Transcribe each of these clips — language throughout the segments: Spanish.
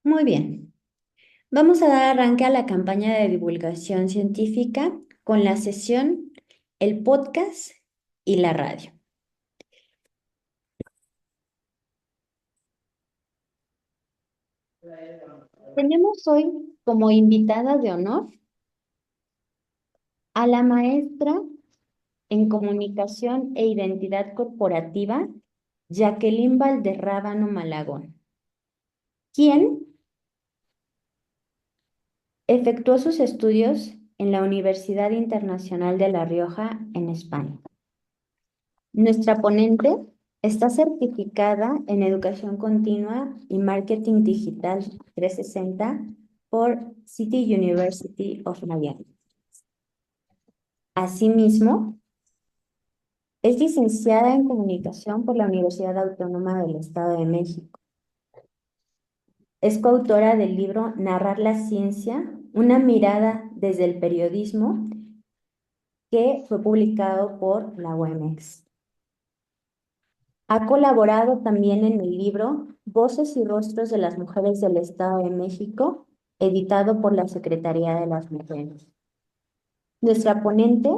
Muy bien. Vamos a dar arranque a la campaña de divulgación científica con la sesión, el podcast y la radio. Tenemos hoy como invitada de honor a la maestra en comunicación e identidad corporativa, Jacqueline Valderrábano Malagón, quien efectuó sus estudios en la Universidad Internacional de La Rioja, en España. Nuestra ponente está certificada en Educación Continua y Marketing Digital 360 por City University of Miami. Asimismo, es licenciada en Comunicación por la Universidad Autónoma del Estado de México. Es coautora del libro Narrar la ciencia, una mirada desde el periodismo, que fue publicado por la UMX. Ha colaborado también en el libro Voces y Rostros de las Mujeres del Estado de México, editado por la Secretaría de las Mujeres. Nuestra ponente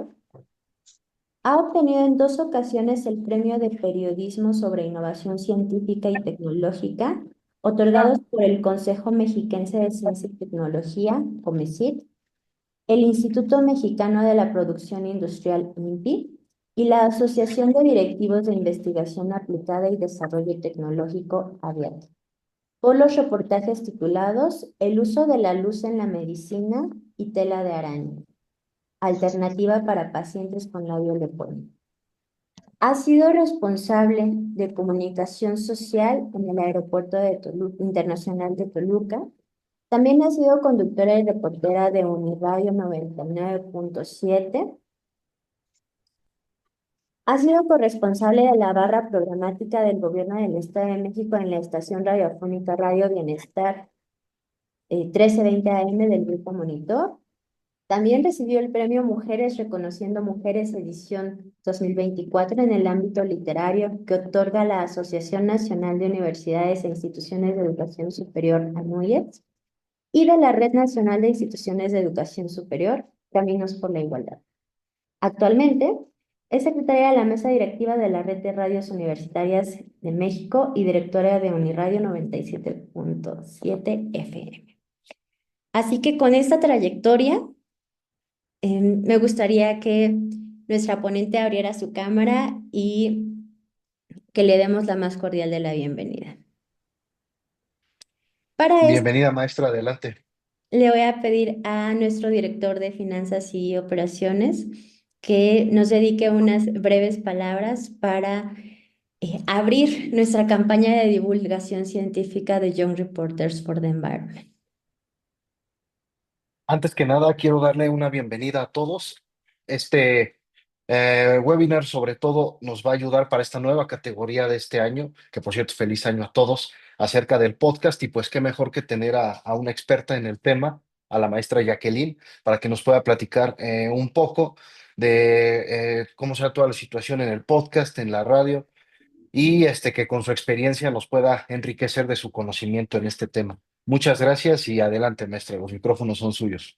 ha obtenido en 2 ocasiones el Premio de Periodismo sobre Innovación Científica y Tecnológica, otorgados por el Consejo Mexiquense de Ciencia y Tecnología, COMECIT, el Instituto Mexicano de la Producción Industrial, INPI, y la Asociación de Directivos de Investigación Aplicada y Desarrollo Tecnológico, AVIAT, por los reportajes titulados El uso de la luz en la medicina y tela de araña, alternativa para pacientes con labio leporino. Ha sido responsable de comunicación social en el Aeropuerto de Internacional de Toluca. También ha sido conductora y reportera de Uniradio 99.7. Ha sido corresponsable de la barra programática del Gobierno del Estado de México en la estación radiofónica Radio Bienestar 1320 AM del Grupo Monitor. También recibió el premio Mujeres Reconociendo Mujeres edición 2024 en el ámbito literario que otorga la Asociación Nacional de Universidades e Instituciones de Educación Superior, ANUYES, y de la Red Nacional de Instituciones de Educación Superior, Caminos por la Igualdad. Actualmente es secretaria de la mesa directiva de la Red de Radios Universitarias de México y directora de Uniradio 97.7 FM. Así que con esta trayectoria, me gustaría que nuestra ponente abriera su cámara y que le demos la más cordial de la bienvenida. Para esto, Bienvenida, maestra, adelante. le voy a pedir a nuestro director de Finanzas y Operaciones que nos dedique unas breves palabras para abrir nuestra campaña de divulgación científica de Young Reporters for the Environment. Antes que nada, quiero darle una bienvenida a todos. Este webinar, sobre todo, nos va a ayudar para esta nueva categoría de este año, que por cierto, feliz año a todos, acerca del podcast. Y pues qué mejor que tener a una experta en el tema, a la maestra Jacqueline, para que nos pueda platicar un poco de cómo será toda la situación en el podcast, en la radio, y que con su experiencia nos pueda enriquecer de su conocimiento en este tema. Muchas gracias y adelante, maestra, los micrófonos son suyos.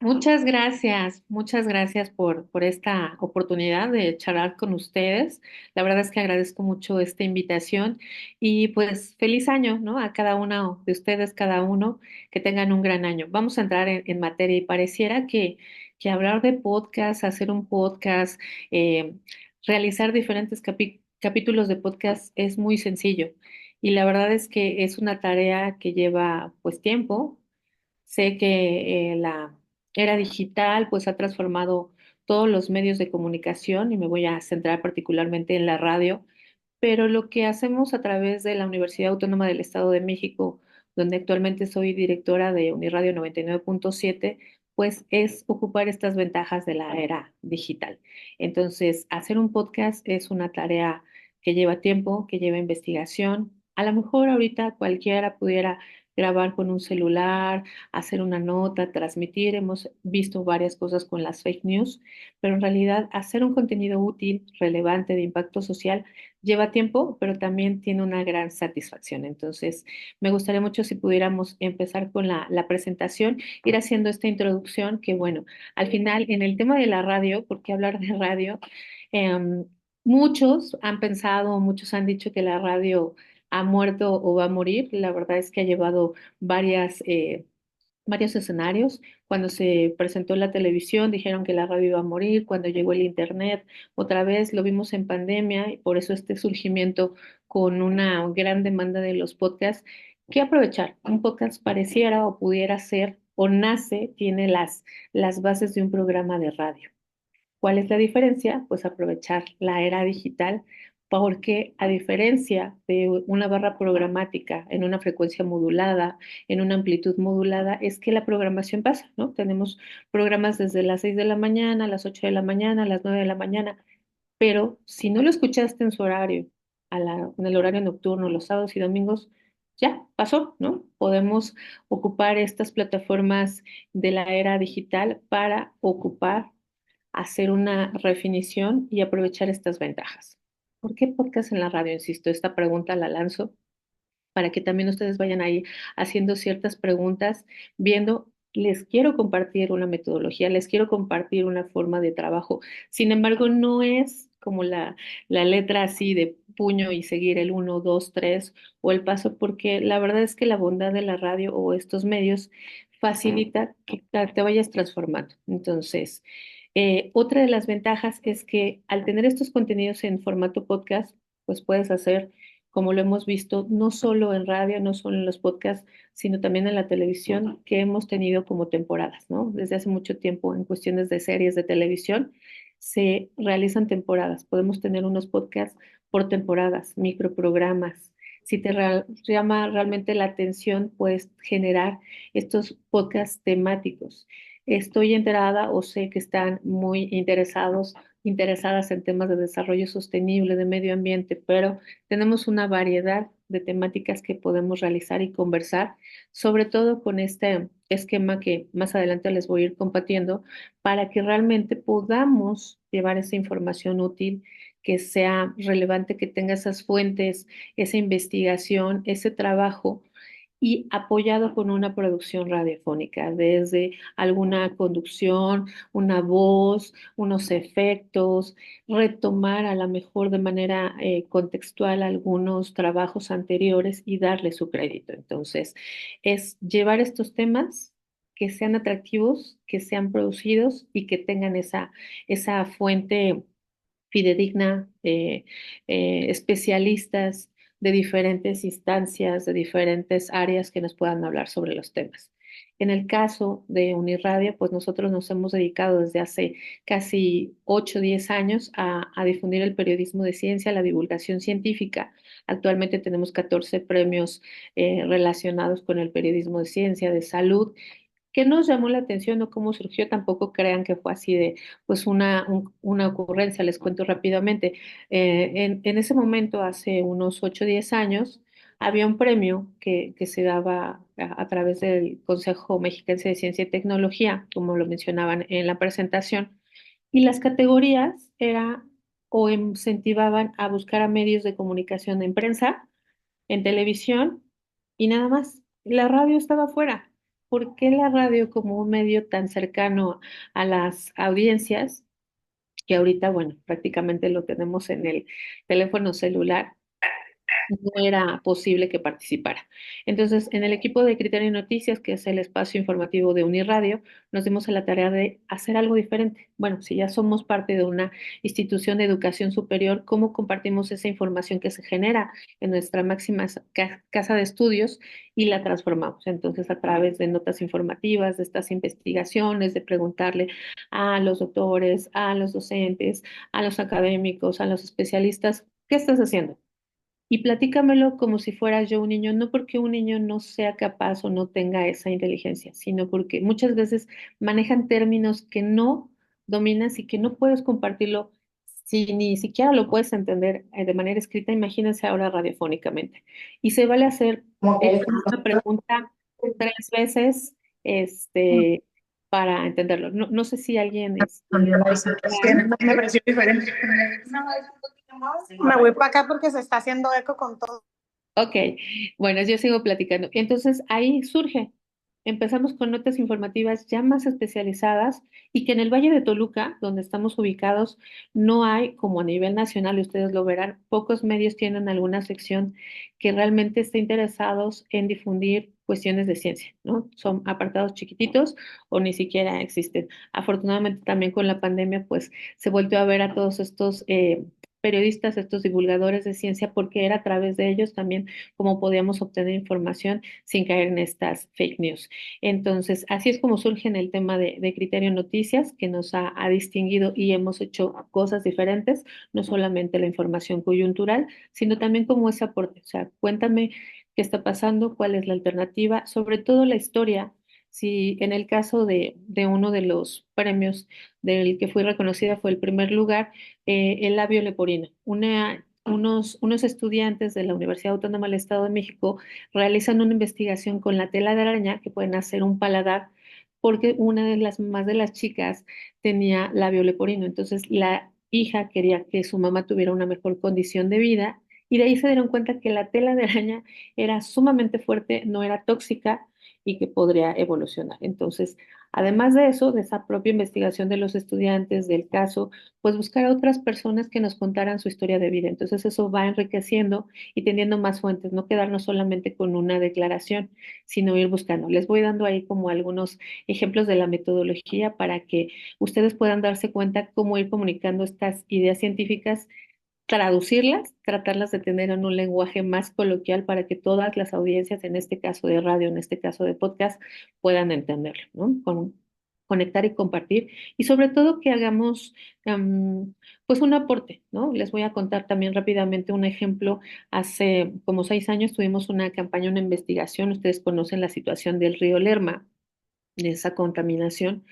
Muchas gracias por esta oportunidad de charlar con ustedes. La verdad es que agradezco mucho esta invitación y pues feliz año, ¿no? A cada uno de ustedes, cada uno, que tengan un gran año. Vamos a entrar en materia y pareciera que hablar de podcast, hacer un podcast, eh, realizar diferentes capítulos de podcast es muy sencillo y la verdad es que es una tarea que lleva pues tiempo. Sé que la era digital pues ha transformado todos los medios de comunicación y me voy a centrar particularmente en la radio, pero lo que hacemos a través de la Universidad Autónoma del Estado de México, donde actualmente soy directora de Uniradio 99.7, pues es ocupar estas ventajas de la era digital. Entonces, hacer un podcast es una tarea que lleva tiempo, que lleva investigación. A lo mejor ahorita cualquiera pudiera grabar con un celular, hacer una nota, transmitir. Hemos visto varias cosas con las fake news, pero en realidad hacer un contenido útil, relevante, de impacto social, lleva tiempo, pero también tiene una gran satisfacción. Entonces, me gustaría mucho si pudiéramos empezar con la presentación, ir haciendo esta introducción, que bueno, al final en el tema de la radio, ¿por qué hablar de radio? Em, Muchos han pensado, muchos han dicho que la radio ha muerto o va a morir. La verdad es que ha llevado varios escenarios. Cuando se presentó la televisión, dijeron que la radio iba a morir. Cuando llegó el internet, otra vez lo vimos en pandemia y por eso este surgimiento con una gran demanda de los podcasts. ¿Qué aprovechar? Un podcast pareciera o pudiera ser o nace, tiene las bases de un programa de radio. ¿Cuál es la diferencia? Pues aprovechar la era digital, porque a diferencia de una barra programática en una frecuencia modulada, en una amplitud modulada, es que la programación pasa, ¿no? Tenemos programas desde las 6 de la mañana, a las 8 de la mañana, a las 9 de la mañana, pero si no lo escuchaste en su horario, en el horario nocturno, los sábados y domingos, ya pasó, ¿no? Podemos ocupar estas plataformas de la era digital para ocupar, hacer una definición y aprovechar estas ventajas. ¿Por qué podcast en la radio? Insisto, esta pregunta la lanzo para que también ustedes vayan ahí haciendo ciertas preguntas, viendo, les quiero compartir una metodología, les quiero compartir una forma de trabajo. Sin embargo, no es como la letra así de puño y seguir el uno, dos, tres o el paso, porque la verdad es que la bondad de la radio o estos medios facilita que te vayas transformando. Entonces, otra de las ventajas es que al tener estos contenidos en formato podcast, pues puedes hacer, como lo hemos visto, no solo en radio, no solo en los podcasts, sino también en la televisión, que hemos tenido como temporadas, ¿no? Desde hace mucho tiempo en cuestiones de series de televisión se realizan temporadas. Podemos tener unos podcasts por temporadas, microprogramas. Si te llama realmente la atención, puedes generar estos podcasts temáticos. Estoy enterada o sé que están muy interesadas en temas de desarrollo sostenible, de medio ambiente, pero tenemos una variedad de temáticas que podemos realizar y conversar, sobre todo con este esquema que más adelante les voy a ir compartiendo, para que realmente podamos llevar esa información útil, que sea relevante, que tenga esas fuentes, esa investigación, ese trabajo y apoyado con una producción radiofónica, desde alguna conducción, una voz, unos efectos, retomar a lo mejor de manera contextual algunos trabajos anteriores y darle su crédito. Entonces, es llevar estos temas que sean atractivos, que sean producidos y que tengan esa fuente fidedigna, especialistas de diferentes instancias, de diferentes áreas que nos puedan hablar sobre los temas. En el caso de Unirradio, pues nosotros nos hemos dedicado desde hace casi 8 o 10 años a difundir el periodismo de ciencia, la divulgación científica. Actualmente tenemos 14 premios relacionados con el periodismo de ciencia, de salud. ¿Qué nos llamó la atención o cómo surgió? Tampoco crean que fue así de, pues una ocurrencia, les cuento rápidamente. En ese momento, hace unos 8 o 10 años, había un premio que se daba a través del Consejo Mexiquense de Ciencia y Tecnología, como lo mencionaban en la presentación, y las categorías era o incentivaban a buscar a medios de comunicación en prensa, en televisión y nada más. La radio estaba fuera. ¿Por qué la radio como un medio tan cercano a las audiencias, que ahorita, bueno, prácticamente lo tenemos en el teléfono celular, no era posible que participara? Entonces, en el equipo de Criterio Noticias, que es el espacio informativo de Uniradio, nos dimos a la tarea de hacer algo diferente. Bueno, si ya somos parte de una institución de educación superior, ¿cómo compartimos esa información que se genera en nuestra máxima casa de estudios y la transformamos? Entonces, a través de notas informativas, de estas investigaciones, de preguntarle a los doctores, a los docentes, a los académicos, a los especialistas, ¿qué estás haciendo? Y platícamelo como si fuera yo un niño, no porque un niño no sea capaz o no tenga esa inteligencia, sino porque muchas veces manejan términos que no dominas y que no puedes compartirlo Si ni siquiera lo puedes entender de manera escrita, imagínense ahora radiofónicamente. Y se vale hacer Como que esta misma pregunta 3 veces, este, para entenderlo. No, no sé si alguien también la hice. Es que me pareció diferente. Me voy para acá porque se está haciendo eco con todo. Ok, bueno, yo sigo platicando. Entonces ahí surge. Empezamos con notas informativas ya más especializadas y que en el Valle de Toluca, donde estamos ubicados, no hay, como a nivel nacional, y ustedes lo verán, pocos medios tienen alguna sección que realmente esté interesados en difundir cuestiones de ciencia, ¿no? Son apartados chiquititos o ni siquiera existen. Afortunadamente también con la pandemia, pues se volvió a ver a todos estos periodistas, estos divulgadores de ciencia, porque era a través de ellos también como podíamos obtener información sin caer en estas fake news. Entonces, así es como surge en el tema de Criterio Noticias, que nos ha distinguido y hemos hecho cosas diferentes, no solamente la información coyuntural, sino también como ese aporte. O sea, cuéntame qué está pasando, cuál es la alternativa, sobre todo la historia. Si en el caso de uno de los premios del que fui reconocida fue el primer lugar, el labio leporino. Unos estudiantes de la Universidad Autónoma del Estado de México realizan una investigación con la tela de araña que pueden hacer un paladar porque una de las mamás de las chicas tenía labio leporino. Entonces la hija quería que su mamá tuviera una mejor condición de vida y de ahí se dieron cuenta que la tela de araña era sumamente fuerte, no era tóxica y que podría evolucionar. Entonces, además de eso, de esa propia investigación de los estudiantes del caso, pues buscar a otras personas que nos contaran su historia de vida. Entonces eso va enriqueciendo y teniendo más fuentes, no quedarnos solamente con una declaración, sino ir buscando. Les voy dando ahí como algunos ejemplos de la metodología para que ustedes puedan darse cuenta cómo ir comunicando estas ideas científicas, traducirlas, tratarlas de tener en un lenguaje más coloquial para que todas las audiencias, en este caso de radio, en este caso de podcast, puedan entenderlo, ¿no? Conectar y compartir y sobre todo que hagamos pues un aporte, ¿no? Les voy a contar también rápidamente un ejemplo. Hace como 6 años tuvimos una campaña, una investigación, ustedes conocen la situación del río Lerma, de esa contaminación.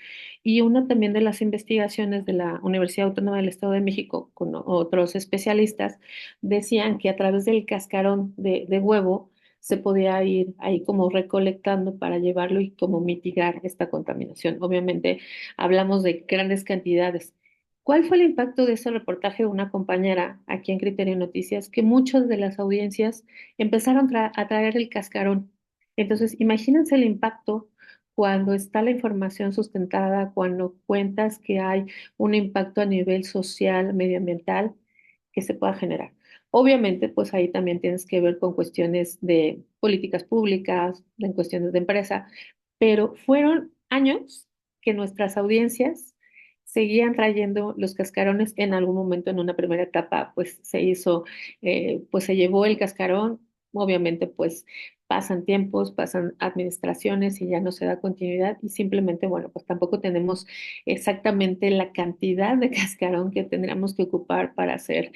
Y una también de las investigaciones de la Universidad Autónoma del Estado de México con otros especialistas decían que a través del cascarón de huevo se podía ir ahí como recolectando para llevarlo y como mitigar esta contaminación. Obviamente hablamos de grandes cantidades. ¿Cuál fue el impacto de ese reportaje de una compañera aquí en Criterio Noticias? Que muchas de las audiencias empezaron a traer el cascarón. Entonces, imagínense el impacto cuando está la información sustentada, cuando cuentas que hay un impacto a nivel social, medioambiental que se pueda generar. Obviamente, pues ahí también tienes que ver con cuestiones de políticas públicas, en cuestiones de empresa, pero fueron años que nuestras audiencias seguían trayendo los cascarones. En algún momento, en una primera etapa, pues se hizo, pues se llevó el cascarón. Obviamente, pues pasan tiempos, pasan administraciones y ya no se da continuidad y simplemente, bueno, pues tampoco tenemos exactamente la cantidad de cascarón que tendríamos que ocupar para hacer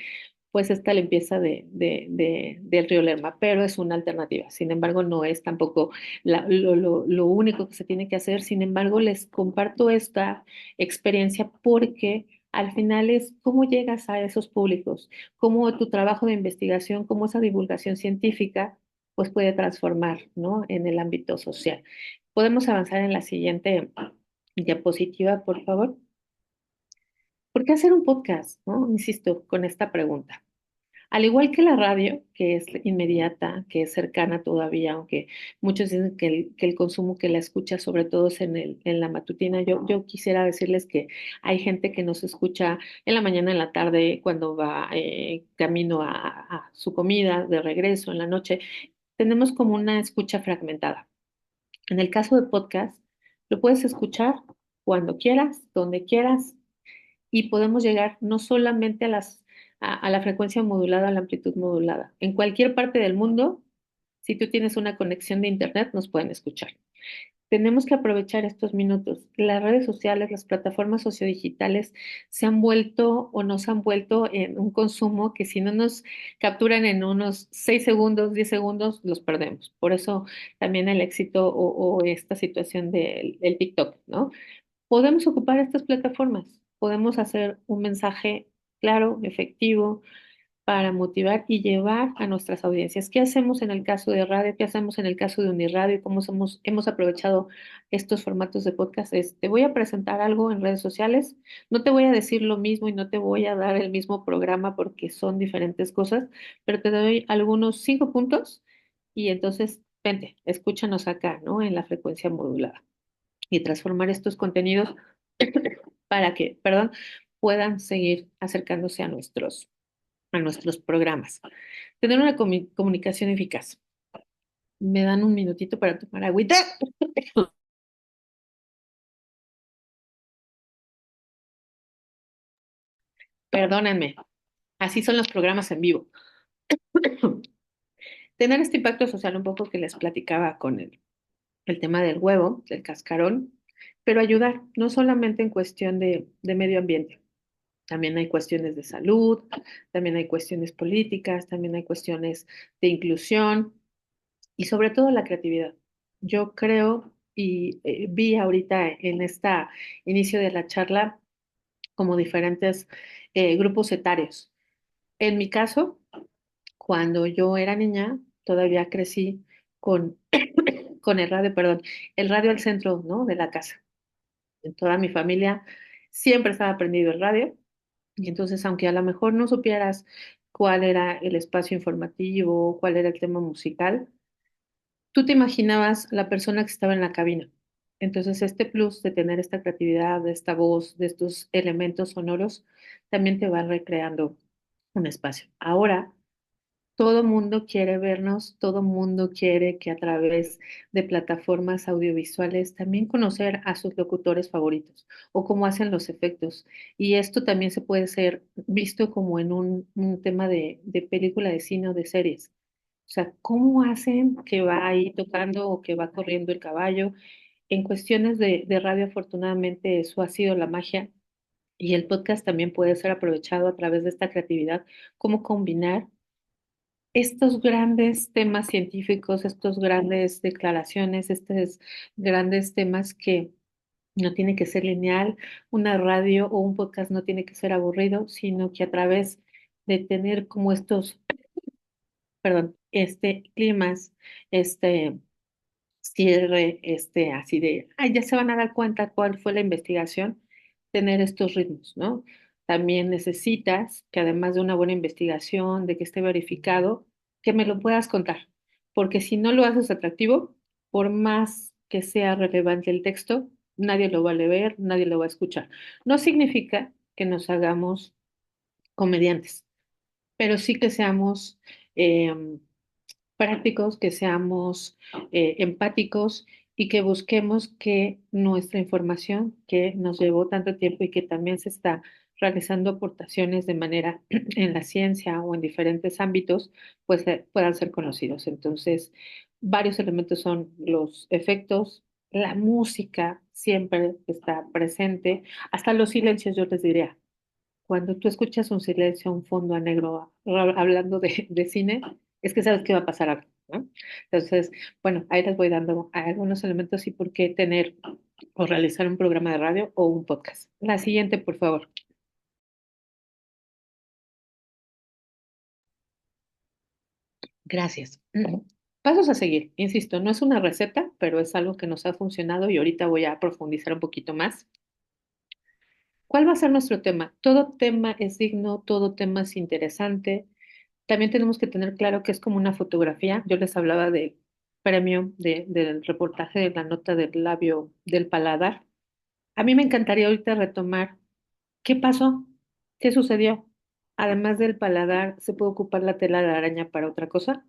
pues esta limpieza del río Lerma, pero es una alternativa. Sin embargo, no es tampoco lo único que se tiene que hacer. Sin embargo, les comparto esta experiencia porque al final es cómo llegas a esos públicos, cómo tu trabajo de investigación, cómo esa divulgación científica, pues puede transformar, ¿no? En el ámbito social. Podemos avanzar en la siguiente diapositiva, por favor. ¿Por qué hacer un podcast? ¿No? Insisto con esta pregunta. Al igual que la radio, que es inmediata, que es cercana todavía, aunque muchos dicen que el consumo que la escucha sobre todo es en la matutina, yo quisiera decirles que hay gente que nos escucha en la mañana, en la tarde, cuando va camino a su comida, de regreso, en la noche. Tenemos como una escucha fragmentada. En el caso de podcast, lo puedes escuchar cuando quieras, donde quieras, y podemos llegar no solamente a la frecuencia modulada, a la amplitud modulada. En cualquier parte del mundo, si tú tienes una conexión de internet, nos pueden escuchar. Tenemos que aprovechar estos minutos. Las redes sociales, las plataformas sociodigitales se han vuelto o nos han vuelto en un consumo que si no nos capturan en unos 6 segundos, 10 segundos, los perdemos. Por eso también el éxito o esta situación del TikTok, ¿no? Podemos ocupar estas plataformas, podemos hacer un mensaje claro, efectivo, para motivar y llevar a nuestras audiencias. ¿Qué hacemos en el caso de radio? ¿Qué hacemos en el caso de Uniradio? ¿Cómo hemos aprovechado estos formatos de podcast? Te voy a presentar algo en redes sociales. No te voy a decir lo mismo y no te voy a dar el mismo programa porque son diferentes cosas, pero te doy algunos 5 puntos y entonces, vente, escúchanos acá, ¿no? En la frecuencia modulada y transformar estos contenidos para que, perdón, puedan seguir acercándose a nuestros programas. Tener una comunicación eficaz. Me dan un minutito para tomar agüita. Perdónenme. Así son los programas en vivo. Tener este impacto social un poco que les platicaba con el tema del huevo, del cascarón, pero ayudar, no solamente en cuestión de medio ambiente. También hay cuestiones de salud, también hay cuestiones políticas, también hay cuestiones de inclusión y sobre todo la creatividad. Yo creo y vi ahorita en esta inicio de la charla como diferentes grupos etarios. En mi caso, cuando yo era niña, todavía crecí con, con el radio, perdón, el radio al centro, ¿no? De la casa. En toda mi familia siempre estaba prendido el radio y entonces, aunque a lo mejor no supieras cuál era el espacio informativo, cuál era el tema musical, tú te imaginabas la persona que estaba en la cabina. Entonces, este plus de tener esta creatividad, de esta voz, de estos elementos sonoros, también te va recreando un espacio. Ahora, todo mundo quiere vernos, todo mundo quiere que a través de plataformas audiovisuales también conocer a sus locutores favoritos o cómo hacen los efectos. Y esto también se puede ser visto como en un tema de película de cine o de series. O sea, ¿cómo hacen que va ahí tocando o que va corriendo el caballo? En cuestiones de radio, afortunadamente, eso ha sido la magia y el podcast también puede ser aprovechado a través de esta creatividad, cómo combinar estos grandes temas científicos, estos grandes declaraciones, estos grandes temas que no tiene que ser lineal, una radio o un podcast no tiene que ser aburrido, sino que a través de tener como estos, perdón, climas, este cierre, así de, ay, ya se van a dar cuenta cuál fue la investigación, tener estos ritmos, ¿no? También necesitas que además de una buena investigación, de que esté verificado, que me lo puedas contar, porque si no lo haces atractivo, por más que sea relevante el texto, nadie lo va a leer, nadie lo va a escuchar. No significa que nos hagamos comediantes, pero sí que seamos prácticos, que seamos empáticos y que busquemos que nuestra información que nos llevó tanto tiempo y que también se está realizando aportaciones de manera en la ciencia o en diferentes ámbitos, pues puedan ser conocidos. Entonces, varios elementos son los efectos, la música siempre está presente, hasta los silencios, yo les diría. Cuando tú escuchas un silencio, un fondo a negro, hablando de cine, es que sabes que va a pasar algo, ¿no? Entonces, bueno, ahí les voy dando algunos elementos y por qué tener o realizar un programa de radio o un podcast. La siguiente, por favor. Gracias. Pasos a seguir. Insisto, no es una receta, pero es algo que nos ha funcionado y ahorita voy a profundizar un poquito más. ¿Cuál va a ser nuestro tema? Todo tema es digno, todo tema es interesante. También tenemos que tener claro que es como una fotografía. Yo les hablaba del premio del reportaje de la nota del labio del paladar. A mí me encantaría ahorita retomar qué pasó, qué sucedió. Además del paladar, ¿se puede ocupar la tela de araña para otra cosa?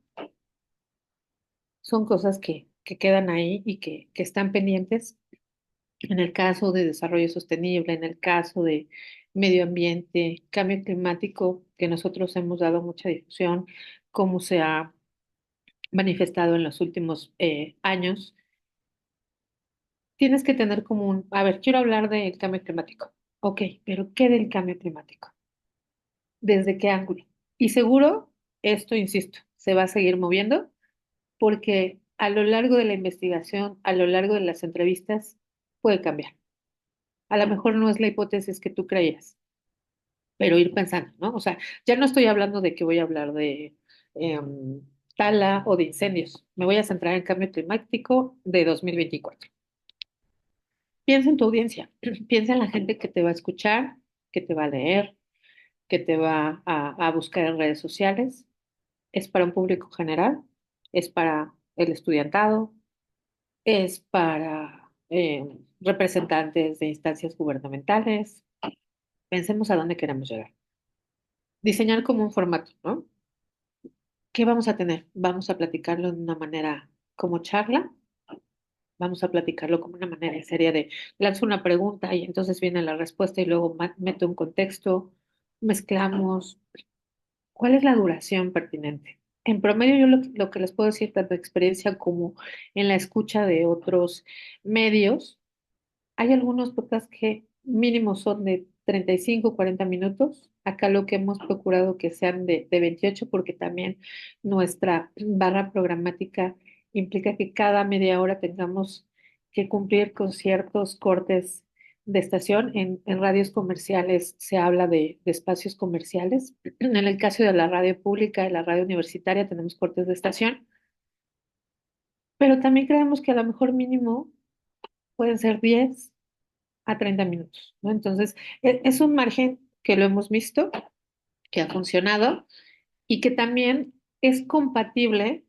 Son cosas que quedan ahí y que están pendientes. En el caso de desarrollo sostenible, en el caso de medio ambiente, cambio climático, que nosotros hemos dado mucha difusión, cómo se ha manifestado en los últimos años, tienes que tener como a ver, quiero hablar del cambio climático. Ok, pero ¿qué del cambio climático? ¿Desde qué ángulo? Y seguro, esto, insisto, se va a seguir moviendo porque a lo largo de la investigación, a lo largo de las entrevistas, puede cambiar. A lo mejor no es la hipótesis que tú creías. pero ir pensando, ¿no? O sea, ya no estoy hablando de que voy a hablar de em, tala o de incendios. Me voy a centrar en cambio climático de 2024. Piensa en tu audiencia, piensa en la gente que te va a escuchar, que te va a leer, que te va a buscar en redes sociales. ¿Es para un público general? ¿Es para el estudiantado? ¿Es para representantes de instancias gubernamentales? Pensemos a dónde queremos llegar. Diseñar como un formato, ¿no? ¿Qué vamos a tener? Vamos a platicarlo de una manera como charla, vamos a platicarlo como una manera seria de lanzo una pregunta y entonces viene la respuesta y luego meto un contexto, mezclamos. ¿Cuál es la duración pertinente? En promedio, yo lo que les puedo decir, tanto de experiencia como en la escucha de otros medios, hay algunos podcasts que mínimo son de 35 40 minutos. Acá lo que hemos procurado que sean de 28 porque también nuestra barra programática implica que cada media hora tengamos que cumplir con ciertos cortes de estación. En radios comerciales se habla de espacios comerciales. En el caso de la radio pública y la radio universitaria tenemos cortes de estación, pero también creemos que a lo mejor mínimo pueden ser 10 a 30 minutos, ¿no? Entonces, es un margen que lo hemos visto, que ha funcionado y que también es compatible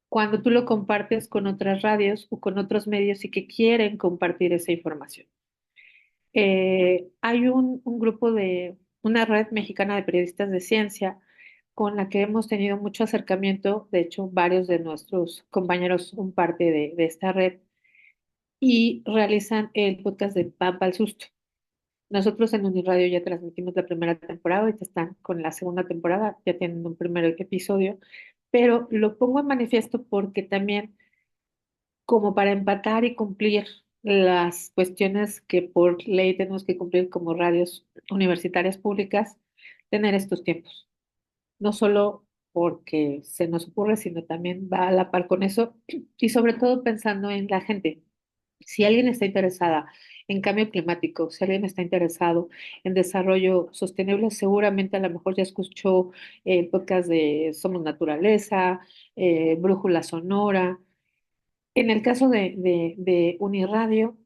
cuando tú lo compartes con otras radios o con otros medios y que quieren compartir esa información. Hay un grupo de una red mexicana de periodistas de ciencia con la que hemos tenido mucho acercamiento, de hecho, varios de nuestros compañeros son parte de esta red y realizan el podcast de Pampa al Susto. Nosotros en Uniradio ya transmitimos la primera temporada, ahorita están con la segunda temporada, ya tienen un primer episodio, pero lo pongo en manifiesto porque también, como para empatar y cumplir las cuestiones que por ley tenemos que cumplir como radios universitarias públicas, tener estos tiempos. No solo porque se nos ocurre, sino también va a la par con eso y sobre todo pensando en la gente. Si alguien está interesada en cambio climático, si alguien está interesado en desarrollo sostenible, seguramente a lo mejor ya escuchó el podcast de Somos Naturaleza, Brújula Sonora. En el caso de Uniradio,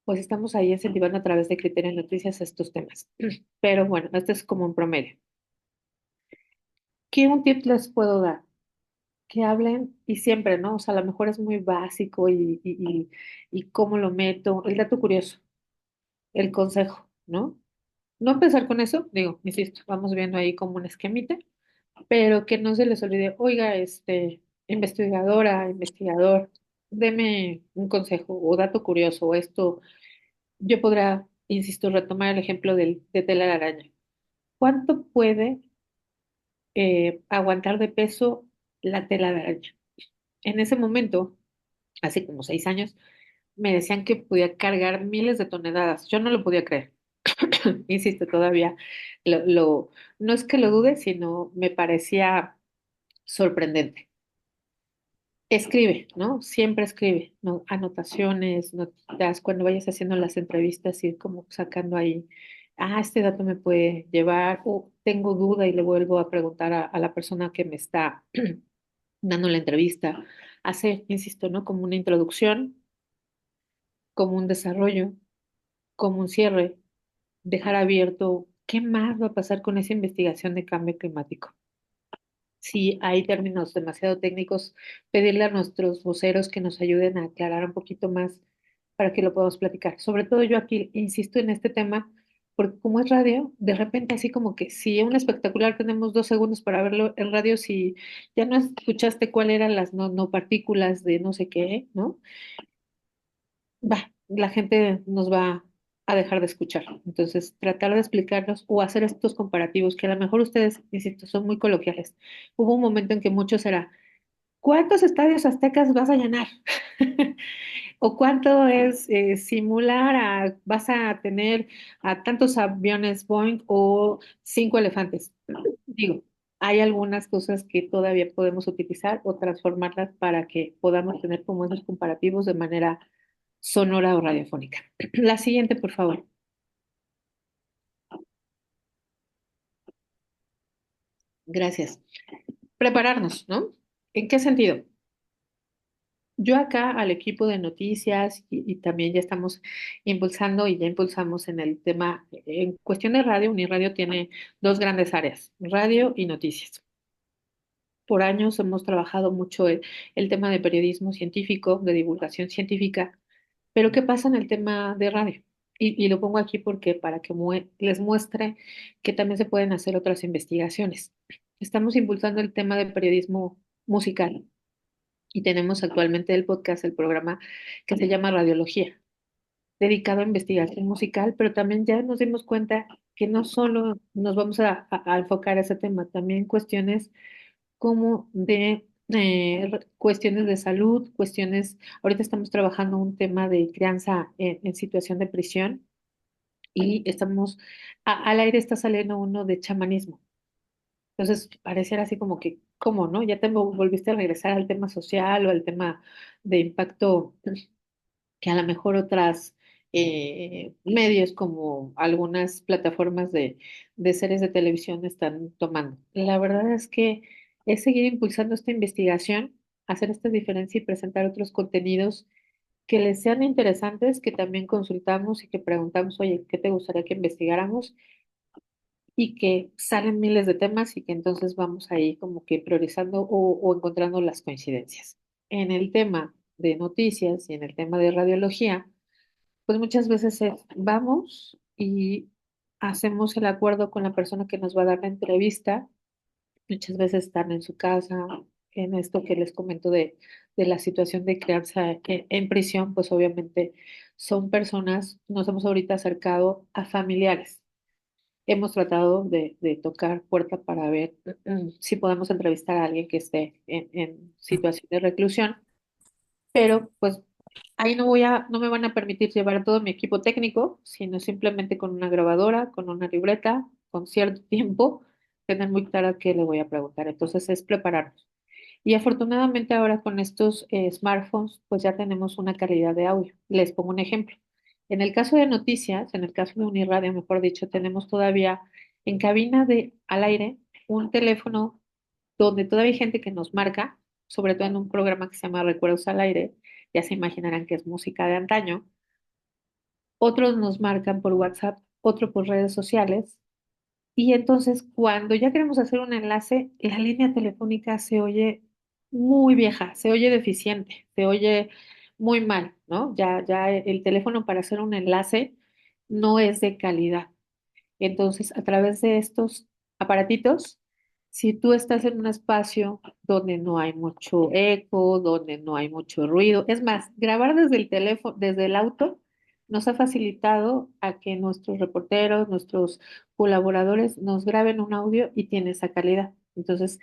pues estamos ahí incentivando a través de Criterio Noticias estos temas. Pero bueno, este es como un promedio. ¿Qué un tip les puedo dar? Que hablen y siempre, ¿no? O sea, a lo mejor es muy básico y cómo lo meto. El dato curioso, el consejo, ¿no? No empezar con eso, digo, insisto, vamos viendo ahí como un esquemita, pero que no se les olvide, oiga, investigadora, investigador, deme un consejo o dato curioso, o esto, yo podrá, insisto, retomar el ejemplo de tela de araña. ¿Cuánto puede aguantar de peso la tela de araña? En ese momento, hace como 6 años, me decían que podía cargar miles de toneladas. Yo no lo podía creer. Insisto, todavía no es que lo dude, sino me parecía sorprendente. Escribe, ¿no? Siempre escribe, ¿no? Anotaciones, notitas, cuando vayas haciendo las entrevistas, ir como sacando ahí, este dato me puede llevar, o tengo duda y le vuelvo a preguntar a la persona que me está dando la entrevista. Hacer, insisto, ¿no? Como una introducción, como un desarrollo, como un cierre, dejar abierto qué más va a pasar con esa investigación de cambio climático. Si hay términos demasiado técnicos, pedirle a nuestros voceros que nos ayuden a aclarar un poquito más para que lo podamos platicar. Sobre todo yo aquí insisto en este tema, porque como es radio, de repente así como que si un espectacular tenemos 2 segundos para verlo en radio, si ya no escuchaste cuál eran las no partículas de no sé qué, ¿no? La gente nos va a dejar de escuchar. Entonces, tratar de explicarnos o hacer estos comparativos, que a lo mejor ustedes, insisto, son muy coloquiales. Hubo un momento en que muchos era, ¿cuántos estadios aztecas vas a llenar? ¿O cuánto es simular vas a tener a tantos aviones Boeing o 5 elefantes? Digo, hay algunas cosas que todavía podemos utilizar o transformarlas para que podamos tener como esos comparativos de manera sonora o radiofónica. La siguiente, por favor. Gracias. Prepararnos, ¿no? ¿En qué sentido? Yo acá al equipo de noticias y también ya estamos impulsando y ya impulsamos en el tema, en cuestión de radio, Uniradio tiene dos grandes áreas, radio y noticias. Por años hemos trabajado mucho el tema de periodismo científico, de divulgación científica, pero ¿qué pasa en el tema de radio? Y lo pongo aquí porque para que les muestre que también se pueden hacer otras investigaciones. Estamos impulsando el tema de periodismo musical y tenemos actualmente el podcast, el programa que se llama Radiología, dedicado a investigación musical, pero también ya nos dimos cuenta que no solo nos vamos a enfocar a ese tema, también cuestiones como de cuestiones de salud, cuestiones, ahorita estamos trabajando un tema de crianza en situación de prisión y estamos, al aire está saliendo uno de chamanismo. Entonces, pareciera así como que, ¿cómo, no? Ya te volviste a regresar al tema social o al tema de impacto que a lo mejor otras medios como algunas plataformas de series de televisión están tomando. La verdad es que es seguir impulsando esta investigación, hacer esta diferencia y presentar otros contenidos que les sean interesantes, que también consultamos y que preguntamos, oye, ¿qué te gustaría que investigáramos? Y que salen miles de temas y que entonces vamos ahí como que priorizando o encontrando las coincidencias. En el tema de noticias y en el tema de radiología, pues muchas veces vamos y hacemos el acuerdo con la persona que nos va a dar la entrevista. Muchas veces están en su casa, en esto que les comento de la situación de crianza en prisión, pues obviamente son personas, nos hemos ahorita acercado a familiares. Hemos tratado de tocar puerta para ver si podemos entrevistar a alguien que esté en situación de reclusión, pero pues ahí no me van a permitir llevar todo mi equipo técnico, sino simplemente con una grabadora, con una libreta, con cierto tiempo, tener muy claro qué le voy a preguntar. Entonces es prepararnos. Y afortunadamente ahora con estos smartphones, pues ya tenemos una calidad de audio. Les pongo un ejemplo. En el caso de noticias, en el caso de Uniradio, mejor dicho, tenemos todavía en cabina de al aire un teléfono donde todavía hay gente que nos marca, sobre todo en un programa que se llama Recuerdos al Aire, ya se imaginarán que es música de antaño. Otros nos marcan por WhatsApp, otro por redes sociales. Y entonces, cuando ya queremos hacer un enlace, la línea telefónica se oye muy vieja, se oye deficiente, se oye muy mal, ¿no? Ya el teléfono para hacer un enlace no es de calidad. Entonces, a través de estos aparatitos, si tú estás en un espacio donde no hay mucho eco, donde no hay mucho ruido, es más, grabar desde el teléfono, desde el auto, nos ha facilitado a que nuestros reporteros, nuestros colaboradores nos graben un audio y tiene esa calidad. Entonces,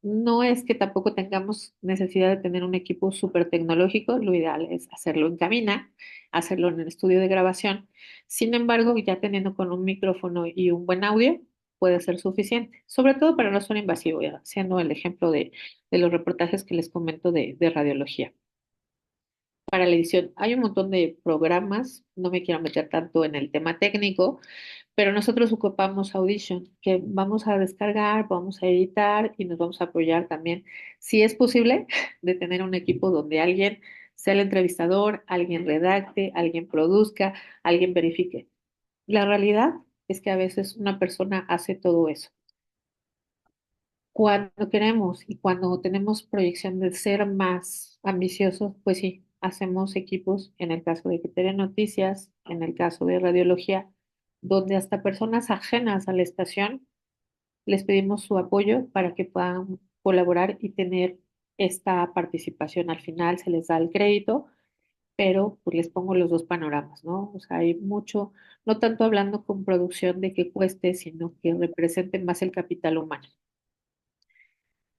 no es que tampoco tengamos necesidad de tener un equipo súper tecnológico, lo ideal es hacerlo en cabina, hacerlo en el estudio de grabación. Sin embargo, ya teniendo con un micrófono y un buen audio, puede ser suficiente, sobre todo para no ser invasivo, ya siendo el ejemplo de los reportajes que les comento de radiología. Para la edición, hay un montón de programas, no me quiero meter tanto en el tema técnico, pero nosotros ocupamos Audition, que vamos a descargar, vamos a editar y nos vamos a apoyar también, si es posible, de tener un equipo donde alguien sea el entrevistador, alguien redacte, alguien produzca, alguien verifique. La realidad es que a veces una persona hace todo eso. Cuando queremos y cuando tenemos proyección de ser más ambiciosos, pues sí, hacemos equipos, en el caso de Criteria Noticias, en el caso de Radiología, donde hasta personas ajenas a la estación les pedimos su apoyo para que puedan colaborar y tener esta participación. Al final se les da el crédito, pero pues les pongo los dos panoramas, ¿no? O sea, hay mucho, no tanto hablando con producción de que cueste, sino que represente más el capital humano.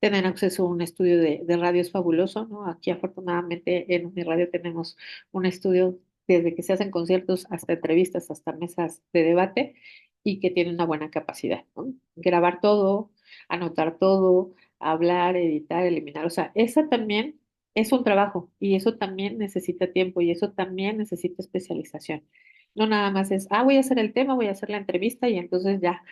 Tener acceso a un estudio de radio es fabuloso, ¿no? Aquí afortunadamente en Uniradio tenemos un estudio desde que se hacen conciertos hasta entrevistas, hasta mesas de debate y que tiene una buena capacidad, ¿no? Grabar todo, anotar todo, hablar, editar, eliminar, o sea, esa también es un trabajo y eso también necesita tiempo y eso también necesita especialización. No nada más es, voy a hacer el tema, voy a hacer la entrevista y entonces ya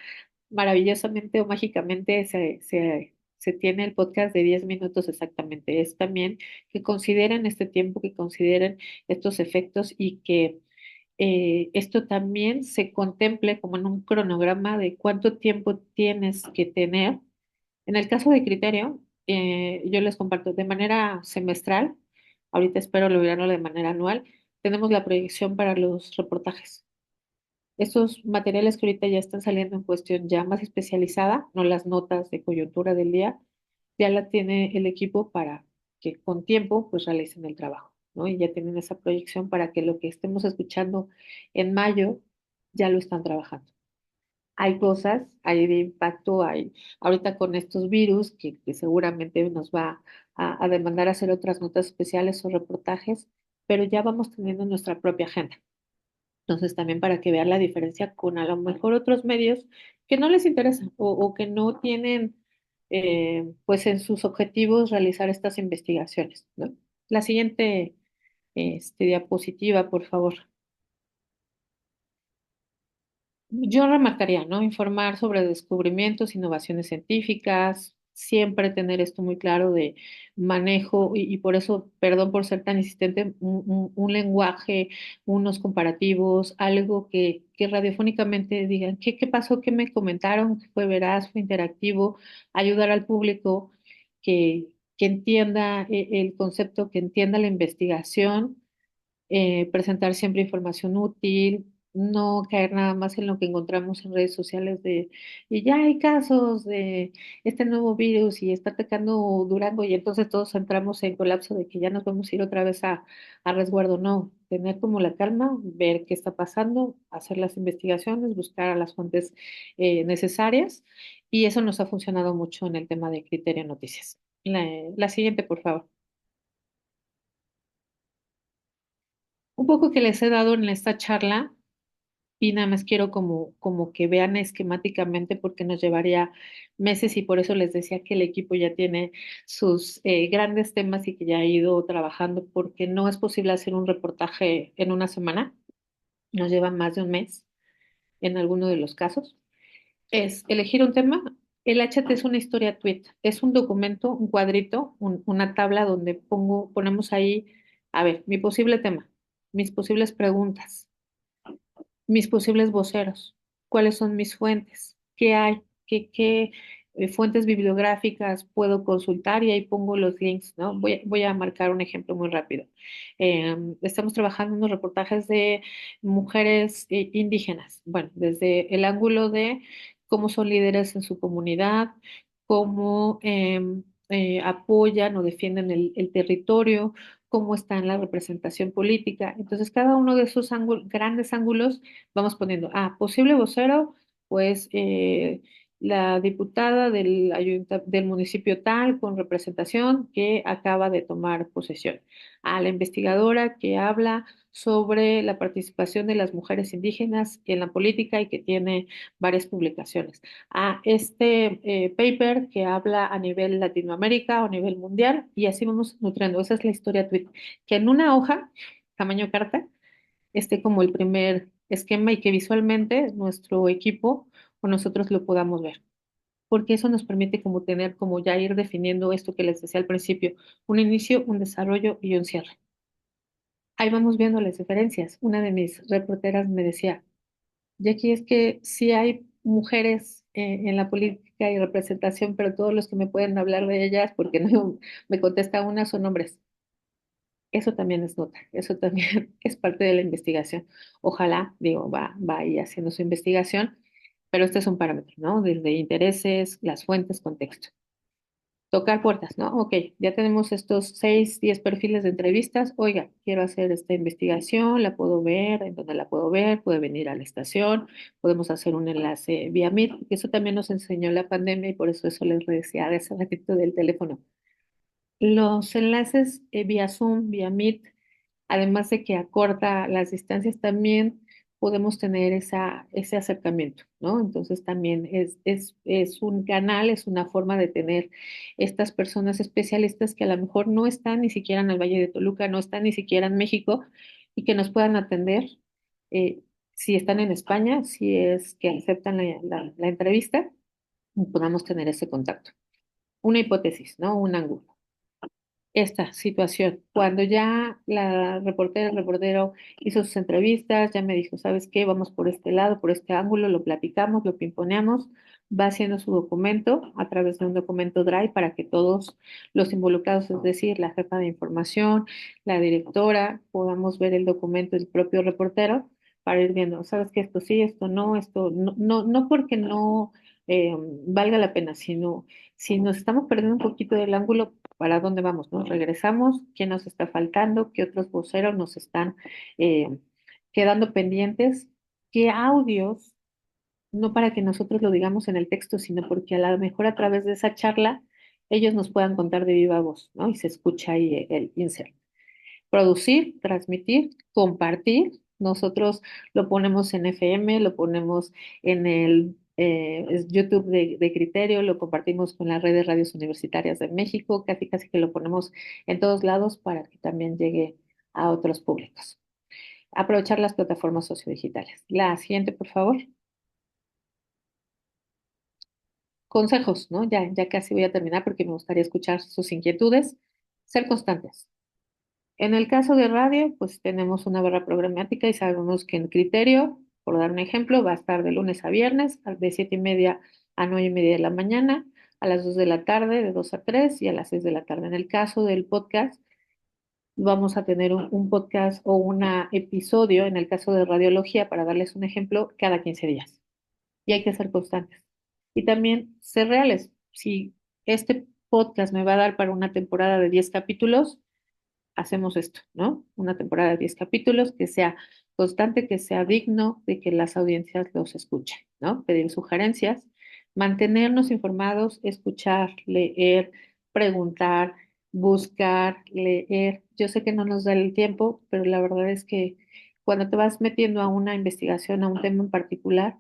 maravillosamente o mágicamente se tiene el podcast de 10 minutos exactamente. Es también que consideren este tiempo, que consideren estos efectos y que esto también se contemple como en un cronograma de cuánto tiempo tienes que tener. En el caso de criterio, yo les comparto de manera semestral, ahorita espero lograrlo de manera anual, tenemos la proyección para los reportajes. Estos materiales que ahorita ya están saliendo en cuestión ya más especializada, no las notas de coyuntura del día, ya la tiene el equipo para que con tiempo pues realicen el trabajo, ¿no? Y ya tienen esa proyección para que lo que estemos escuchando en mayo ya lo están trabajando. Hay cosas, hay de impacto, hay ahorita con estos virus que seguramente nos va a demandar hacer otras notas especiales o reportajes, pero ya vamos teniendo nuestra propia agenda. Entonces, también para que vean la diferencia con a lo mejor otros medios que no les interesa o que no tienen, pues en sus objetivos realizar estas investigaciones, ¿no? La siguiente, diapositiva, por favor. Yo remarcaría, ¿no? Informar sobre descubrimientos, innovaciones científicas, siempre tener esto muy claro de manejo y por eso, perdón por ser tan insistente, un lenguaje, unos comparativos, algo que radiofónicamente digan, ¿qué pasó? ¿Qué me comentaron? ¿Fue veraz? ¿Fue interactivo? Ayudar al público que entienda el concepto, que entienda la investigación, presentar siempre información útil, no caer nada más en lo que encontramos en redes sociales y ya hay casos de este nuevo virus y está atacando Durango y entonces todos entramos en colapso de que ya nos vamos a ir otra vez a resguardo. No, tener como la calma, ver qué está pasando, hacer las investigaciones, buscar a las fuentes necesarias y eso nos ha funcionado mucho en el tema de Criterio Noticias. La siguiente, por favor. Un poco que les he dado en esta charla y nada más quiero como que vean esquemáticamente porque nos llevaría meses y por eso les decía que el equipo ya tiene sus grandes temas y que ya ha ido trabajando porque no es posible hacer un reportaje en una semana, nos lleva más de un mes en alguno de los casos. Es elegir un tema. El HT es una historia tweet, es un documento, un cuadrito, una tabla donde ponemos ahí, a ver, mi posible tema, mis posibles preguntas, mis posibles voceros, cuáles son mis fuentes, qué hay, qué fuentes bibliográficas puedo consultar y ahí pongo los links, ¿no? Voy a marcar un ejemplo muy rápido. Estamos trabajando en unos reportajes de mujeres indígenas, bueno, desde el ángulo de cómo son líderes en su comunidad, cómo apoyan o defienden el territorio, cómo está en la representación política. Entonces, cada uno de esos grandes ángulos vamos poniendo, posible vocero, pues la diputada del municipio tal con representación que acaba de tomar posesión. A la investigadora que habla sobre la participación de las mujeres indígenas en la política y que tiene varias publicaciones. A este paper que habla a nivel Latinoamérica o a nivel mundial y así vamos nutriendo. Esa es la historia tweet, que en una hoja, tamaño carta, esté como el primer esquema y que visualmente nuestro equipo o nosotros lo podamos ver. Porque eso nos permite como tener, como ya ir definiendo esto que les decía al principio, un inicio, un desarrollo y un cierre. Ahí vamos viendo las diferencias. Una de mis reporteras me decía, Jackie, es que sí hay mujeres en la política y representación, pero todos los que me pueden hablar de ellas, porque no me contesta una, son hombres. Eso también es nota, eso también es parte de la investigación. Ojalá, digo, va ahí haciendo su investigación, pero este es un parámetro, ¿no? Desde intereses, las fuentes, contexto. Tocar puertas, ¿no? Ok, ya tenemos estos 6, 10 perfiles de entrevistas. Oiga, quiero hacer esta investigación, la puedo ver, en dónde la puedo ver, puede venir a la estación, podemos hacer un enlace vía Meet, que eso también nos enseñó la pandemia y por eso les decía de ese ratito del teléfono. Los enlaces vía Zoom, vía Meet, además de que acorta las distancias, también podemos tener ese acercamiento, ¿no? Entonces también es un canal, es una forma de tener estas personas especialistas que a lo mejor no están ni siquiera en el Valle de Toluca, no están ni siquiera en México y que nos puedan atender eh, si están en España, si es que aceptan la entrevista, podamos tener ese contacto. Una hipótesis, ¿no? Un ángulo. Esta situación, cuando ya la reportera, el reportero hizo sus entrevistas, ya me dijo, ¿sabes qué? Vamos por este lado, por este ángulo, lo platicamos, lo pimponeamos, va haciendo su documento a través de un documento Drive para que todos los involucrados, es decir, la jefa de información, la directora, podamos ver el documento del propio reportero para ir viendo, ¿sabes qué? Esto no, no, no porque no valga la pena, sino si nos estamos perdiendo un poquito del ángulo, ¿para dónde vamos, no? Regresamos, ¿qué nos está faltando? ¿Qué otros voceros nos están eh, quedando pendientes? ¿Qué audios? No para que nosotros lo digamos en el texto, sino porque a lo mejor a través de esa charla ellos nos puedan contar de viva voz, ¿no? Y se escucha ahí el insert. Producir, transmitir, compartir. Nosotros lo ponemos en FM, lo ponemos en el YouTube de Criterio, lo compartimos con la red de radios universitarias de México, casi casi que lo ponemos en todos lados para que también llegue a otros públicos. Aprovechar las plataformas sociodigitales. La siguiente, por favor. Consejos, ¿no? Ya casi voy a terminar porque me gustaría escuchar sus inquietudes. Ser constantes. En el caso de radio, pues tenemos una barra programática y sabemos que en criterio, por dar un ejemplo, va a estar de lunes a viernes, de 7:30 a 9:30 de la mañana, a las 2 de la tarde, de 2 a 3 y a las 6 de la tarde. En el caso del podcast, vamos a tener un podcast o un episodio, en el caso de radiología, para darles un ejemplo, cada 15 días. Y hay que ser constantes. Y también ser reales. Si este podcast me va a dar para una temporada de 10 capítulos, hacemos esto, ¿no? Una temporada de 10 capítulos que sea constante, que sea digno de que las audiencias los escuchen, ¿no? Pedir sugerencias, mantenernos informados, escuchar, leer, preguntar, buscar, leer. Yo sé que no nos da el tiempo, pero la verdad es que cuando te vas metiendo a una investigación, a un tema en particular,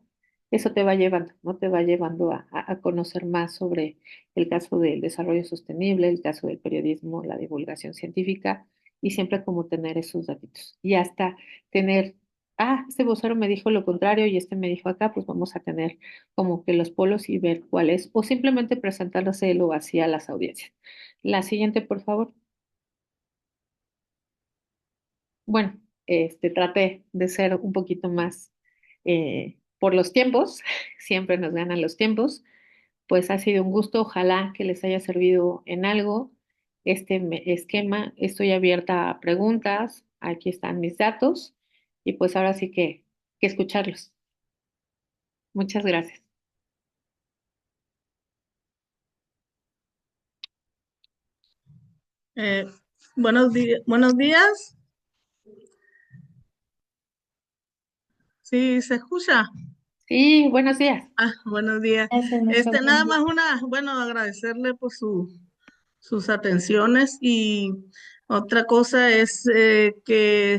eso te va llevando, ¿no? Te va llevando a conocer más sobre el caso del desarrollo sostenible, el caso del periodismo, la divulgación científica, y siempre como tener esos datos. Y hasta tener, este vocero me dijo lo contrario y este me dijo acá, pues vamos a tener como que los polos y ver cuál es, o simplemente presentárselo así a las audiencias. La siguiente, por favor. Bueno, traté de ser un poquito más por los tiempos, siempre nos ganan los tiempos. Pues ha sido un gusto, ojalá que les haya servido en algo este esquema. Estoy abierta a preguntas, aquí están mis datos y pues ahora sí que escucharlos. Muchas gracias. Eh, buenos días. Sí, se escucha. Sí, buenos días. Buenos días. Gracias, maestra. Nada más bueno, agradecerle por sus atenciones y otra cosa es que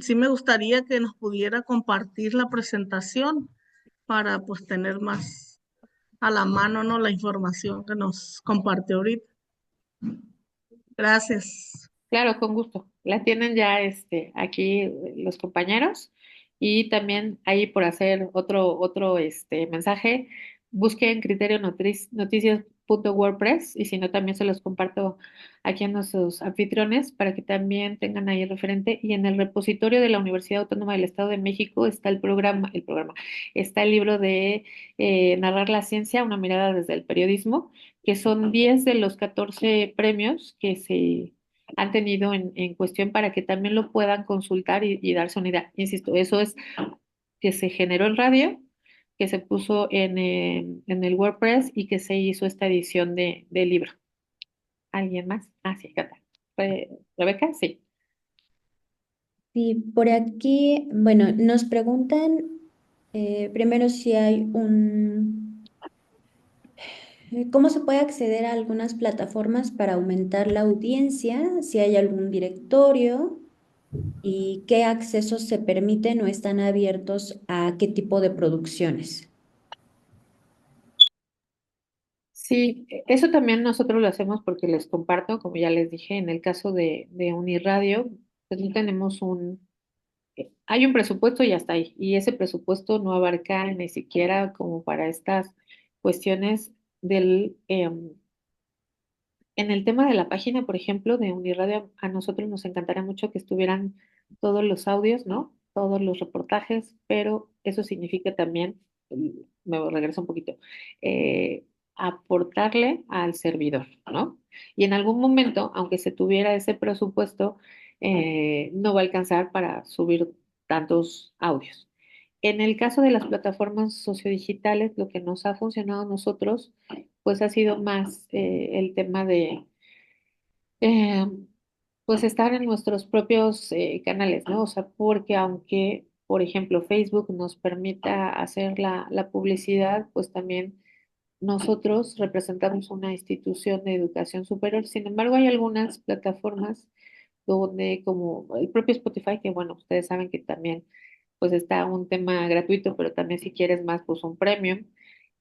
sí me gustaría que nos pudiera compartir la presentación para pues tener más a la mano, ¿no? La información que nos comparte ahorita. Gracias. Claro, con gusto. La tienen ya aquí los compañeros y también ahí por hacer otro mensaje, busquen criterio noticias.wordpress y si no también se los comparto aquí a nuestros anfitriones para que también tengan ahí el referente y en el repositorio de la Universidad Autónoma del Estado de México está está el libro de Narrar la ciencia, una mirada desde el periodismo, que son 10 de los 14 premios que se han tenido en cuestión para que también lo puedan consultar y darse una idea. Insisto, eso es que se generó en radio, que se puso en el WordPress y que se hizo esta edición del libro. ¿Alguien más? Sí, Cata. ¿Rebeca? Sí. Sí, por aquí, bueno, nos preguntan primero si hay ¿cómo se puede acceder a algunas plataformas para aumentar la audiencia? Si hay algún directorio y qué accesos se permiten o están abiertos a qué tipo de producciones. Sí, eso también nosotros lo hacemos porque les comparto, como ya les dije, en el caso de Uniradio, pues no tenemos hay un presupuesto y hasta ahí. Y ese presupuesto no abarca ni siquiera como para estas cuestiones del, en el tema de la página, por ejemplo, de Uniradio, a nosotros nos encantaría mucho que estuvieran todos los audios, ¿no? Todos los reportajes, pero eso significa también, me regreso un poquito, eh, aportarle al servidor, ¿no? Y en algún momento, aunque se tuviera ese presupuesto, no va a alcanzar para subir tantos audios. En el caso de las plataformas sociodigitales, lo que nos ha funcionado a nosotros, pues ha sido más el tema de, eh, pues estar en nuestros propios canales, ¿no? O sea, porque aunque, por ejemplo, Facebook nos permita hacer la publicidad, pues también nosotros representamos una institución de educación superior. Sin embargo, hay algunas plataformas donde, como el propio Spotify, que bueno, ustedes saben que también pues está un tema gratuito, pero también si quieres más, pues un premium.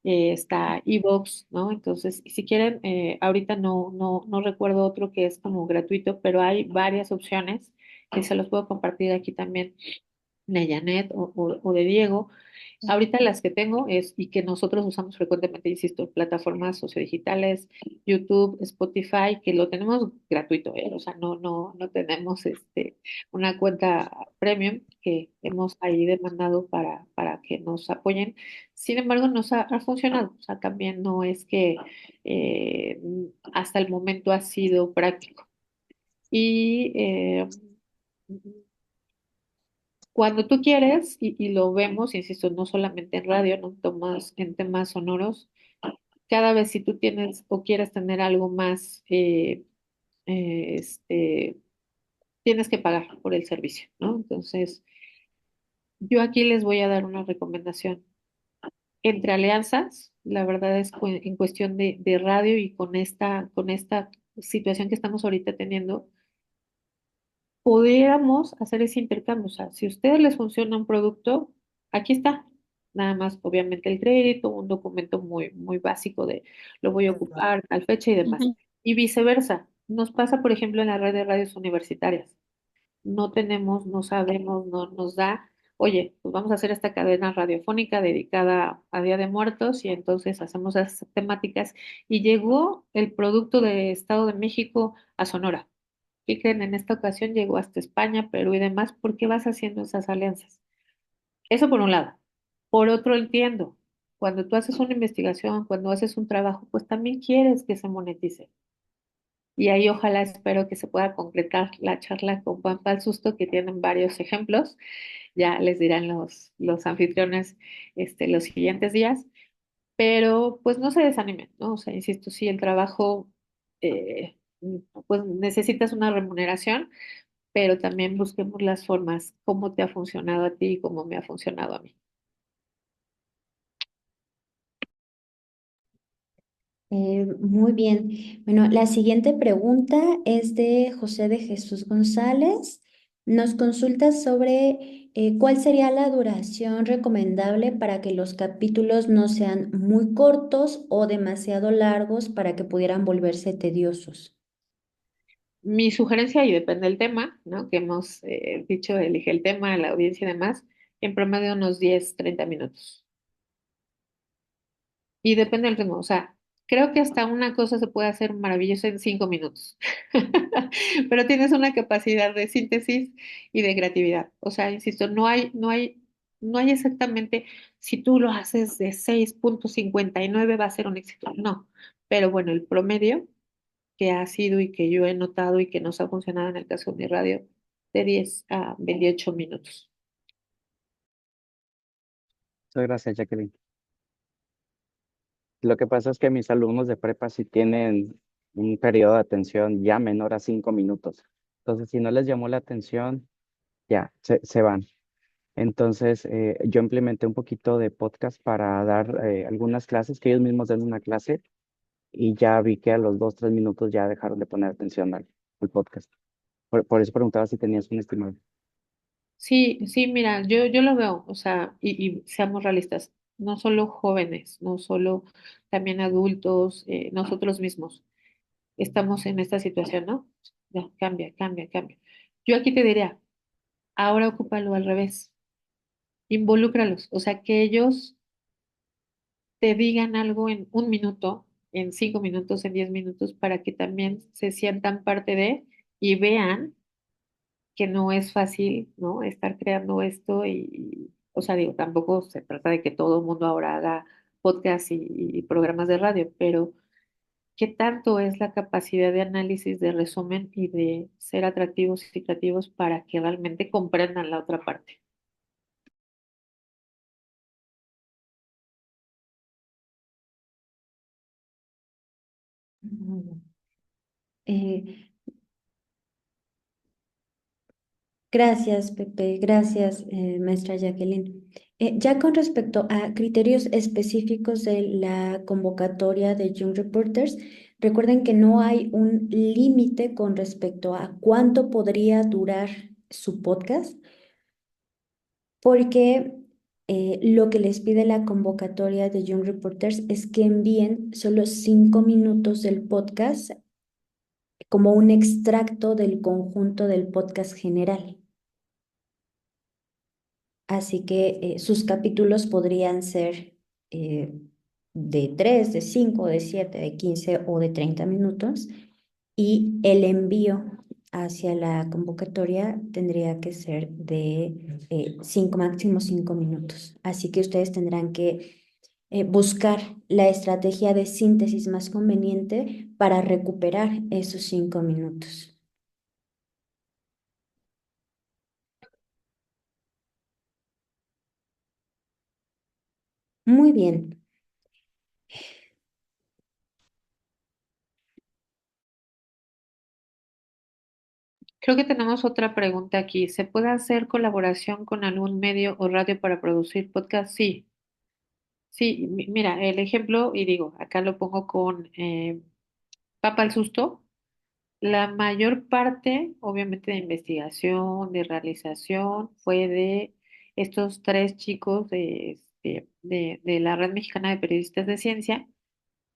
Está eVoox, ¿no? Entonces, si quieren, ahorita no recuerdo otro que es como gratuito, pero hay varias opciones que se los puedo compartir aquí también de Janet o de Diego. Ahorita las que tengo es, y que nosotros usamos frecuentemente, insisto, plataformas sociodigitales, YouTube, Spotify, que lo tenemos gratuito, ¿eh? O sea, no tenemos una cuenta premium que hemos ahí demandado para que nos apoyen. Sin embargo, ha funcionado. O sea, también no es que eh, hasta el momento ha sido práctico. Y cuando tú quieres, y lo vemos, insisto, no solamente en radio, no tomas en temas sonoros, cada vez si tú tienes o quieres tener algo más, eh, este, tienes que pagar por el servicio, ¿no? Entonces, yo aquí les voy a dar una recomendación. Entre alianzas, la verdad es en cuestión de radio y con esta situación que estamos ahorita teniendo, pudiéramos hacer ese intercambio. O sea, si a ustedes les funciona un producto, aquí está. Nada más, obviamente, el crédito, un documento muy, muy básico de lo voy a ocupar, tal fecha y demás. Ujú. Y viceversa. Nos pasa, por ejemplo, en la red de radios universitarias. No tenemos, no sabemos, no nos da, oye, pues vamos a hacer esta cadena radiofónica dedicada a Día de Muertos y entonces hacemos esas temáticas. Y llegó el producto de Estado de México a Sonora. ¿Qué creen? En esta ocasión llegó hasta España, Perú y demás. ¿Por qué vas haciendo esas alianzas? Eso por un lado. Por otro, entiendo, cuando tú haces una investigación, cuando haces un trabajo, pues también quieres que se monetice. Y ahí ojalá espero que se pueda concretar la charla con Juan Susto, que tienen varios ejemplos. Ya les dirán los anfitriones los siguientes días. Pero pues no se desanimen, ¿no? O sea, insisto, sí, el trabajo, eh, pues necesitas una remuneración, pero también busquemos las formas, cómo te ha funcionado a ti y cómo me ha funcionado a mí. Muy bien. Bueno, la siguiente pregunta es de José de Jesús González. Nos consulta sobre cuál sería la duración recomendable para que los capítulos no sean muy cortos o demasiado largos para que pudieran volverse tediosos. Mi sugerencia, y depende del tema, ¿no? Que hemos dicho, elige el tema, la audiencia y demás, en promedio unos 10, 30 minutos. Y depende del ritmo, o sea, creo que hasta una cosa se puede hacer maravillosa en 5 minutos, pero tienes una capacidad de síntesis y de creatividad. O sea, insisto, no hay exactamente, si tú lo haces de 6,59 va a ser un éxito. No, pero bueno, el promedio que ha sido y que yo he notado y que nos ha funcionado en el caso de mi radio, de 10 a 28 minutos. Muchas gracias, Jacqueline. Lo que pasa es que mis alumnos de prepa sí tienen un periodo de atención ya menor a 5 minutos. Entonces, si no les llamó la atención, ya, se van. Entonces, yo implementé un poquito de podcast para dar algunas clases, que ellos mismos den una clase, y ya vi que a los 2, 3 minutos ya dejaron de poner atención al podcast. Por eso preguntaba si tenías un estimado. Sí, sí, mira, yo lo veo, o sea, y seamos realistas, no solo jóvenes, no solo también adultos, nosotros mismos estamos en esta situación, ¿no? Ya, cambia, cambia, cambia. Yo aquí te diría, Ahora ocúpalo al revés. Involúcralos, o sea, que ellos te digan algo en 1 minuto, en 5 minutos, en 10 minutos, para que también se sientan parte de y vean que no es fácil, ¿no? Estar creando esto o sea, digo, tampoco se trata de que todo el mundo ahora haga podcast y programas de radio, pero ¿qué tanto es la capacidad de análisis, de resumen y de ser atractivos y creativos para que realmente comprendan la otra parte? Muy bien. Eh, Gracias, Pepe. Gracias, maestra Jacqueline. Ya con respecto a criterios específicos de la convocatoria de Young Reporters, recuerden que no hay un límite con respecto a cuánto podría durar su podcast, porque lo que les pide la convocatoria de Young Reporters es que envíen solo 5 minutos del podcast como un extracto del conjunto del podcast general. Así que sus capítulos podrían ser eh, de 3, de 5, de 7, de 15 o de 30 minutos, y el envío hacia la convocatoria tendría que ser de 5, máximo 5 minutos. Así que ustedes tendrán que buscar la estrategia de síntesis más conveniente para recuperar esos 5 minutos. Muy bien. Creo que tenemos otra pregunta aquí. ¿Se puede hacer colaboración con algún medio o radio para producir podcast? Sí, sí. Mira, el ejemplo, y digo, acá lo pongo con Papa al Susto. La mayor parte, obviamente, de investigación, de realización, fue de estos tres chicos de la Red Mexicana de Periodistas de Ciencia,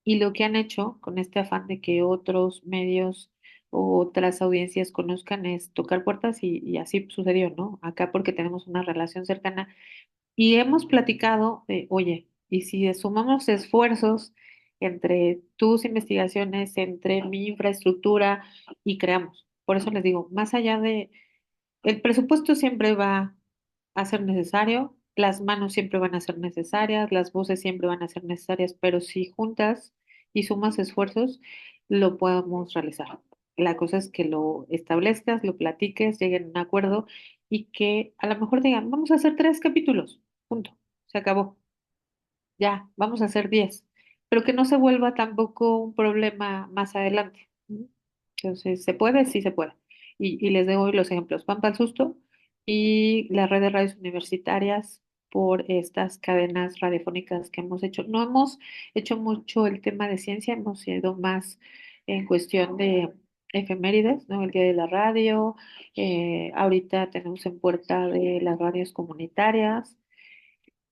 y lo que han hecho con este afán de que otros medios o otras audiencias conozcan es tocar puertas y así sucedió, ¿no? Acá porque tenemos una relación cercana y hemos platicado de, oye, y si sumamos esfuerzos entre tus investigaciones, entre mi infraestructura y creamos. Por eso les digo, más allá de, el presupuesto siempre va a ser necesario, las manos siempre van a ser necesarias, las voces siempre van a ser necesarias, pero si juntas y sumas esfuerzos, lo podemos realizar. La cosa es que lo establezcas, lo platiques, lleguen a un acuerdo y que a lo mejor digan, vamos a hacer 3 capítulos, punto, se acabó, ya, vamos a hacer 10, pero que no se vuelva tampoco un problema más adelante. ¿Mm? Entonces, ¿se puede? Sí se puede. Y les doy los ejemplos. Pampa al Susto y la red de radios universitarias por estas cadenas radiofónicas que hemos hecho. No hemos hecho mucho el tema de ciencia, hemos ido más en cuestión de efemérides, ¿no? El Día de la Radio, ahorita tenemos en puerta de las radios comunitarias,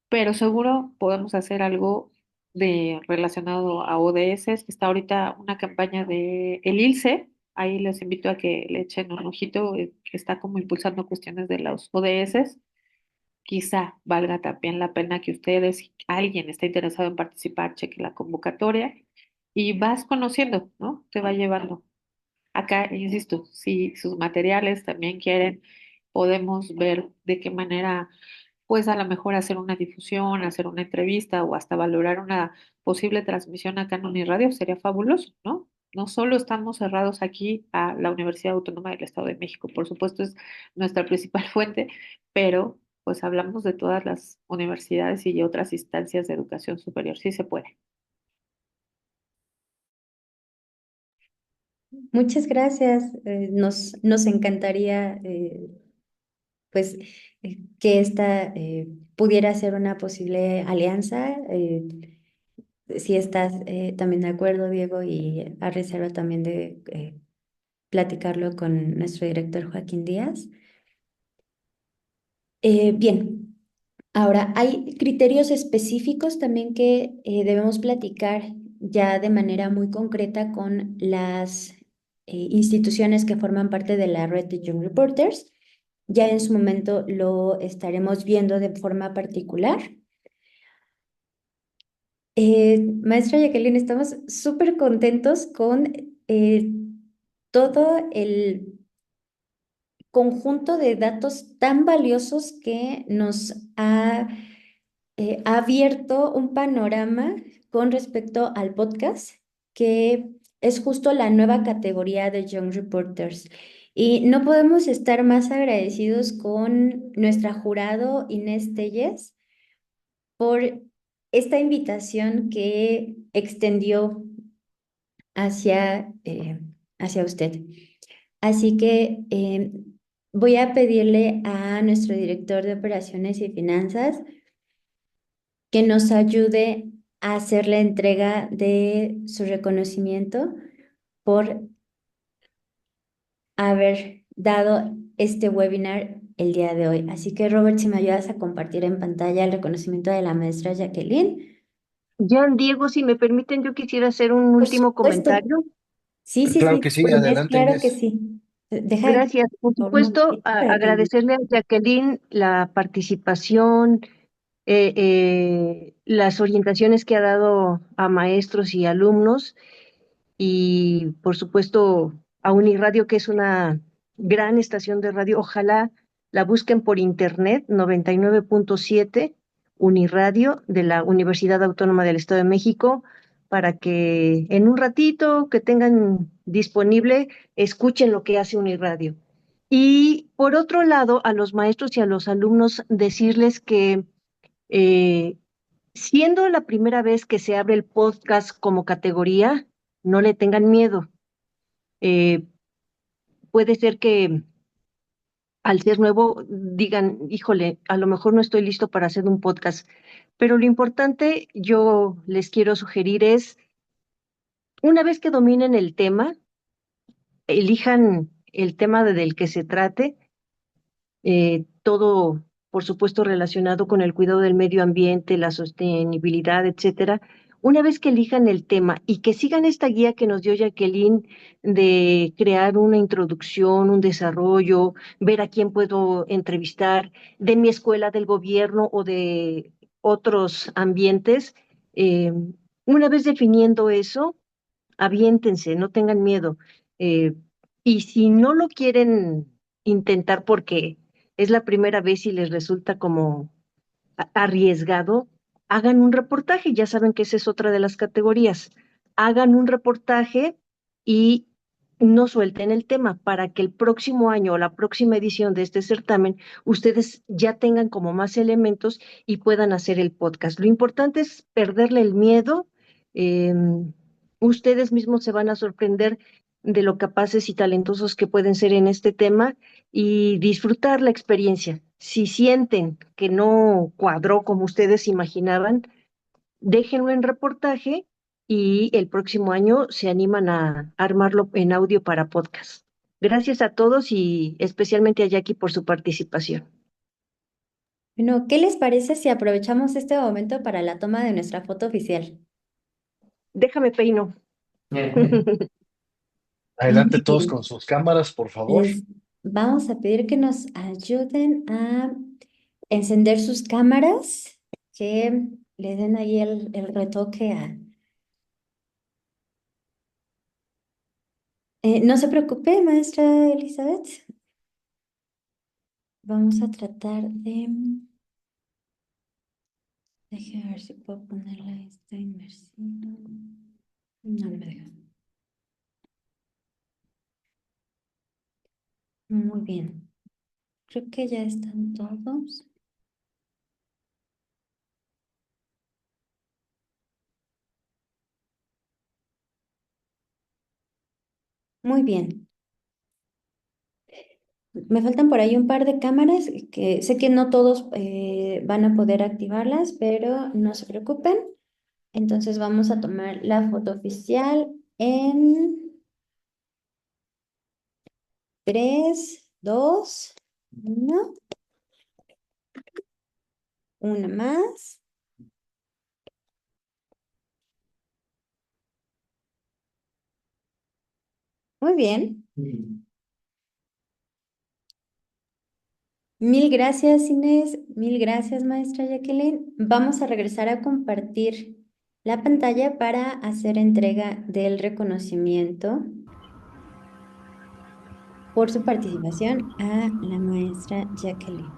pero seguro podemos hacer algo de relacionado a ODS, que está ahorita una campaña de el ILSE, ahí les invito a que le echen un ojito, que está como impulsando cuestiones de los ODS, quizá valga también la pena que ustedes, si alguien está interesado en participar, cheque la convocatoria y vas conociendo, ¿no? Te va llevando. Acá, insisto, si sus materiales también quieren, podemos ver de qué manera pues a lo mejor hacer una difusión, hacer una entrevista o hasta valorar una posible transmisión acá en Uniradio sería fabuloso, ¿no? No solo estamos cerrados aquí a la Universidad Autónoma del Estado de México, por supuesto es nuestra principal fuente, pero pues hablamos de todas las universidades y otras instancias de educación superior, sí se puede. Muchas gracias. Nos encantaría pues que esta pudiera ser una posible alianza. Si estás también de acuerdo, Diego, y a reserva también de platicarlo con nuestro director Joaquín Díaz. Bien, ahora hay criterios específicos también que debemos platicar ya de manera muy concreta con las instituciones que forman parte de la red de Young Reporters. Ya en su momento lo estaremos viendo de forma particular. Maestra Jacqueline, estamos súper contentos con todo el conjunto de datos tan valiosos que nos ha abierto un panorama con respecto al podcast, que es justo la nueva categoría de Young Reporters. Y no podemos estar más agradecidos con nuestra jurado Inés Telles por esta invitación que extendió hacia, hacia usted. Así que voy a pedirle a nuestro director de operaciones y finanzas que nos ayude a hacer la entrega de su reconocimiento por haber dado este webinar el día de hoy. Así que, Robert, si me ayudas a compartir en pantalla el reconocimiento de la maestra Jacqueline. Jan, Diego, si me permiten, yo quisiera hacer un Por último supuesto. comentario. Sí, sí, Claro sí. que sí, Inés, adelante claro que Inés. sí. Deja de Gracias. Por por un supuesto, momentito para que... agradecerle a Jacqueline la participación, las orientaciones que ha dado a maestros y alumnos y, por supuesto, a Uniradio, que es una gran estación de radio. Ojalá la busquen por internet, 99.7 Uniradio de la Universidad Autónoma del Estado de México, para que en un ratito que tengan disponible, escuchen lo que hace Uniradio. Y por otro lado, a los maestros y a los alumnos decirles que eh, siendo la primera vez que se abre el podcast como categoría, no le tengan miedo. Eh, Puede ser que al ser nuevo digan, híjole, a lo mejor no estoy listo para hacer un podcast, pero lo importante yo les quiero sugerir es, una vez que dominen el tema, elijan el tema del que se trate, todo, por supuesto, relacionado con el cuidado del medio ambiente, la sostenibilidad, etcétera. Una vez que elijan el tema y que sigan esta guía que nos dio Jacqueline de crear una introducción, un desarrollo, ver a quién puedo entrevistar de mi escuela, del gobierno o de otros ambientes, una vez definiendo eso, aviéntense, no tengan miedo. Eh, y si no lo quieren intentar porque es la primera vez y les resulta como arriesgado, hagan un reportaje. Ya saben que esa es otra de las categorías. Hagan un reportaje y no suelten el tema para que el próximo año o la próxima edición de este certamen ustedes ya tengan como más elementos y puedan hacer el podcast. Lo importante es perderle el miedo. Ustedes mismos se van a sorprender de lo capaces y talentosos que pueden ser en este tema y disfrutar la experiencia. Si sienten que no cuadró como ustedes imaginaban, déjenlo en reportaje y el próximo año se animan a armarlo en audio para podcast. Gracias a todos y especialmente a Jackie por su participación. Bueno, ¿qué les parece si aprovechamos este momento para la toma de nuestra foto oficial? Déjame peino. Adelante Muy todos con bien. sus cámaras, por favor. Les vamos a pedir que nos ayuden a encender sus cámaras, que le den ahí el retoque a... no se preocupe, maestra Elizabeth. Vamos a tratar de... Déjeme ver si puedo ponerla esta inmersiva. No me deja. Muy bien. Creo que ya están todos. Muy bien. Me faltan por ahí un par de cámaras que sé que no todos van a poder activarlas, pero no se preocupen. Entonces vamos a tomar la foto oficial en 3, 2, 1. Una más. Muy bien. Mil gracias, Inés. Mil gracias, maestra Jacqueline. Vamos a regresar a compartir la pantalla para hacer entrega del reconocimiento por su participación a la maestra Jacqueline.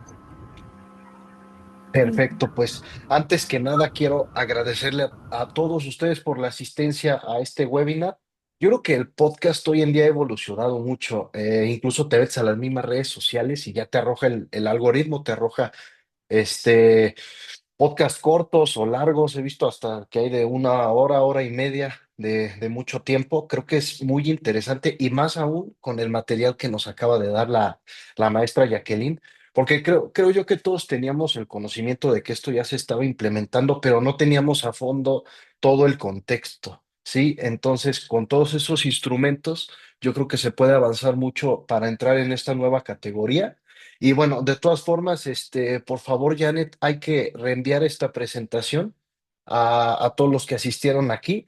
Perfecto, pues antes que nada quiero agradecerle a todos ustedes por la asistencia a este webinar. Yo creo que el podcast hoy en día ha evolucionado mucho, incluso te ves a las mismas redes sociales y ya te arroja el algoritmo, te arroja este, podcast cortos o largos, he visto hasta que hay de una hora, hora y media de mucho tiempo. Creo que es muy interesante y más aún con el material que nos acaba de dar la maestra Jacqueline, porque creo yo que todos teníamos el conocimiento de que esto ya se estaba implementando, pero no teníamos a fondo todo el contexto, ¿sí? Entonces, con todos esos instrumentos, yo creo que se puede avanzar mucho para entrar en esta nueva categoría. Y bueno, de todas formas, por favor, Janet, hay que reenviar esta presentación a todos los que asistieron aquí.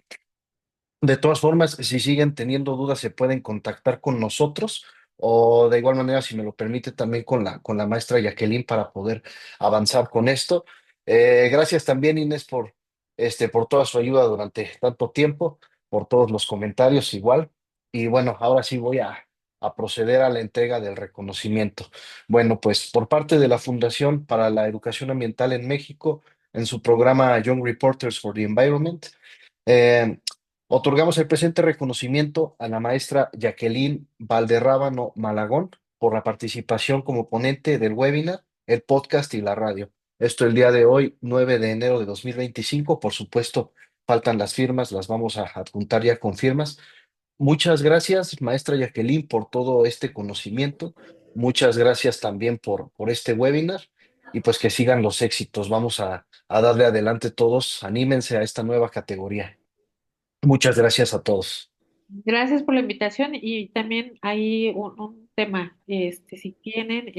De todas formas, si siguen teniendo dudas, se pueden contactar con nosotros o de igual manera, si me lo permite, también con la maestra Jacqueline para poder avanzar con esto. Gracias también, Inés, por toda su ayuda durante tanto tiempo, por todos los comentarios igual. Y bueno, ahora sí voy a proceder a la entrega del reconocimiento. Bueno, pues por parte de la Fundación para la Educación Ambiental en México, en su programa Young Reporters for the Environment, eh, otorgamos el presente reconocimiento a la maestra Jacqueline Valderrábano Malagón por la participación como ponente del webinar, el podcast y la radio. Esto el día de hoy, 9 de enero de 2025. Por supuesto, faltan las firmas, las vamos a adjuntar ya con firmas. Muchas gracias, maestra Jacqueline, por todo este conocimiento. Muchas gracias también por este webinar y pues que sigan los éxitos. Vamos a darle adelante todos. Anímense a esta nueva categoría. Muchas gracias a todos. Gracias por la invitación y también hay un tema, si tienen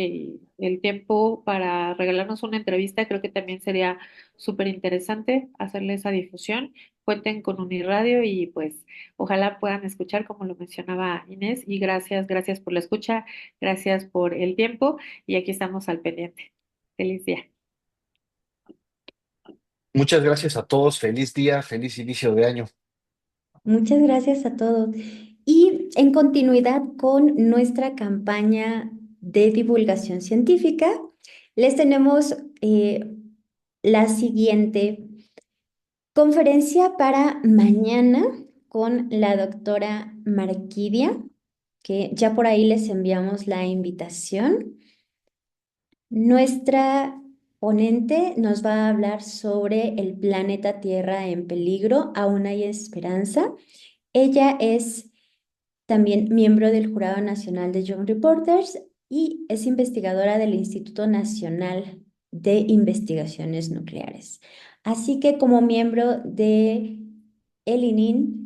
el tiempo para regalarnos una entrevista, creo que también sería súper interesante hacerle esa difusión. Cuenten con Uniradio y pues ojalá puedan escuchar como lo mencionaba Inés y gracias por la escucha, gracias por el tiempo y aquí estamos al pendiente. Feliz día. Muchas gracias a todos. Feliz día, feliz inicio de año. Muchas gracias a todos. Y en continuidad con nuestra campaña de divulgación científica, les tenemos la siguiente conferencia para mañana con la doctora Marquidia, que ya por ahí les enviamos la invitación. Nuestra ponente nos va a hablar sobre el planeta Tierra en peligro, aún hay esperanza. Ella es también miembro del Jurado Nacional de Young Reporters y es investigadora del Instituto Nacional de Investigaciones Nucleares. Así que como miembro de el ININ,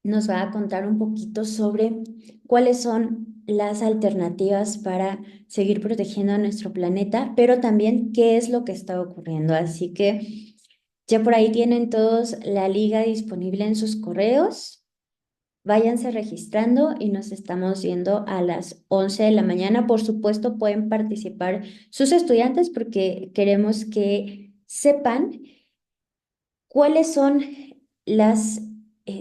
nos va a contar un poquito sobre cuáles son las alternativas para seguir protegiendo a nuestro planeta, pero también qué es lo que está ocurriendo. Así que ya por ahí tienen todos la liga disponible en sus correos. Váyanse registrando y nos estamos viendo a las 11 de la mañana. Por supuesto, pueden participar sus estudiantes porque queremos que sepan cuáles son las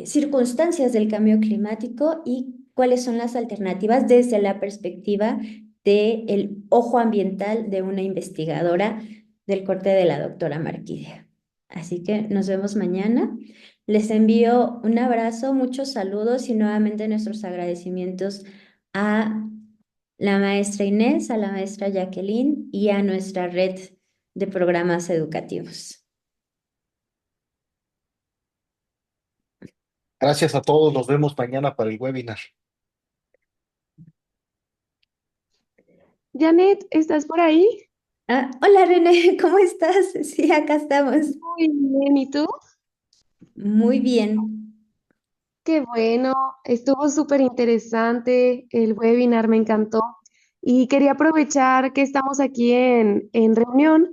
circunstancias del cambio climático y cuáles son las alternativas desde la perspectiva del ojo ambiental de una investigadora del corte de la doctora Marquidia. Así que nos vemos mañana. Les envío un abrazo, muchos saludos y nuevamente nuestros agradecimientos a la maestra Inés, a la maestra Jacqueline y a nuestra red de programas educativos. Gracias a todos. Nos vemos mañana para el webinar. Janet, ¿estás por ahí? Ah, hola René, ¿cómo estás? Sí, acá estamos. Muy bien, ¿y tú? Muy bien. Qué bueno, estuvo súper interesante, el webinar me encantó y quería aprovechar que estamos aquí en reunión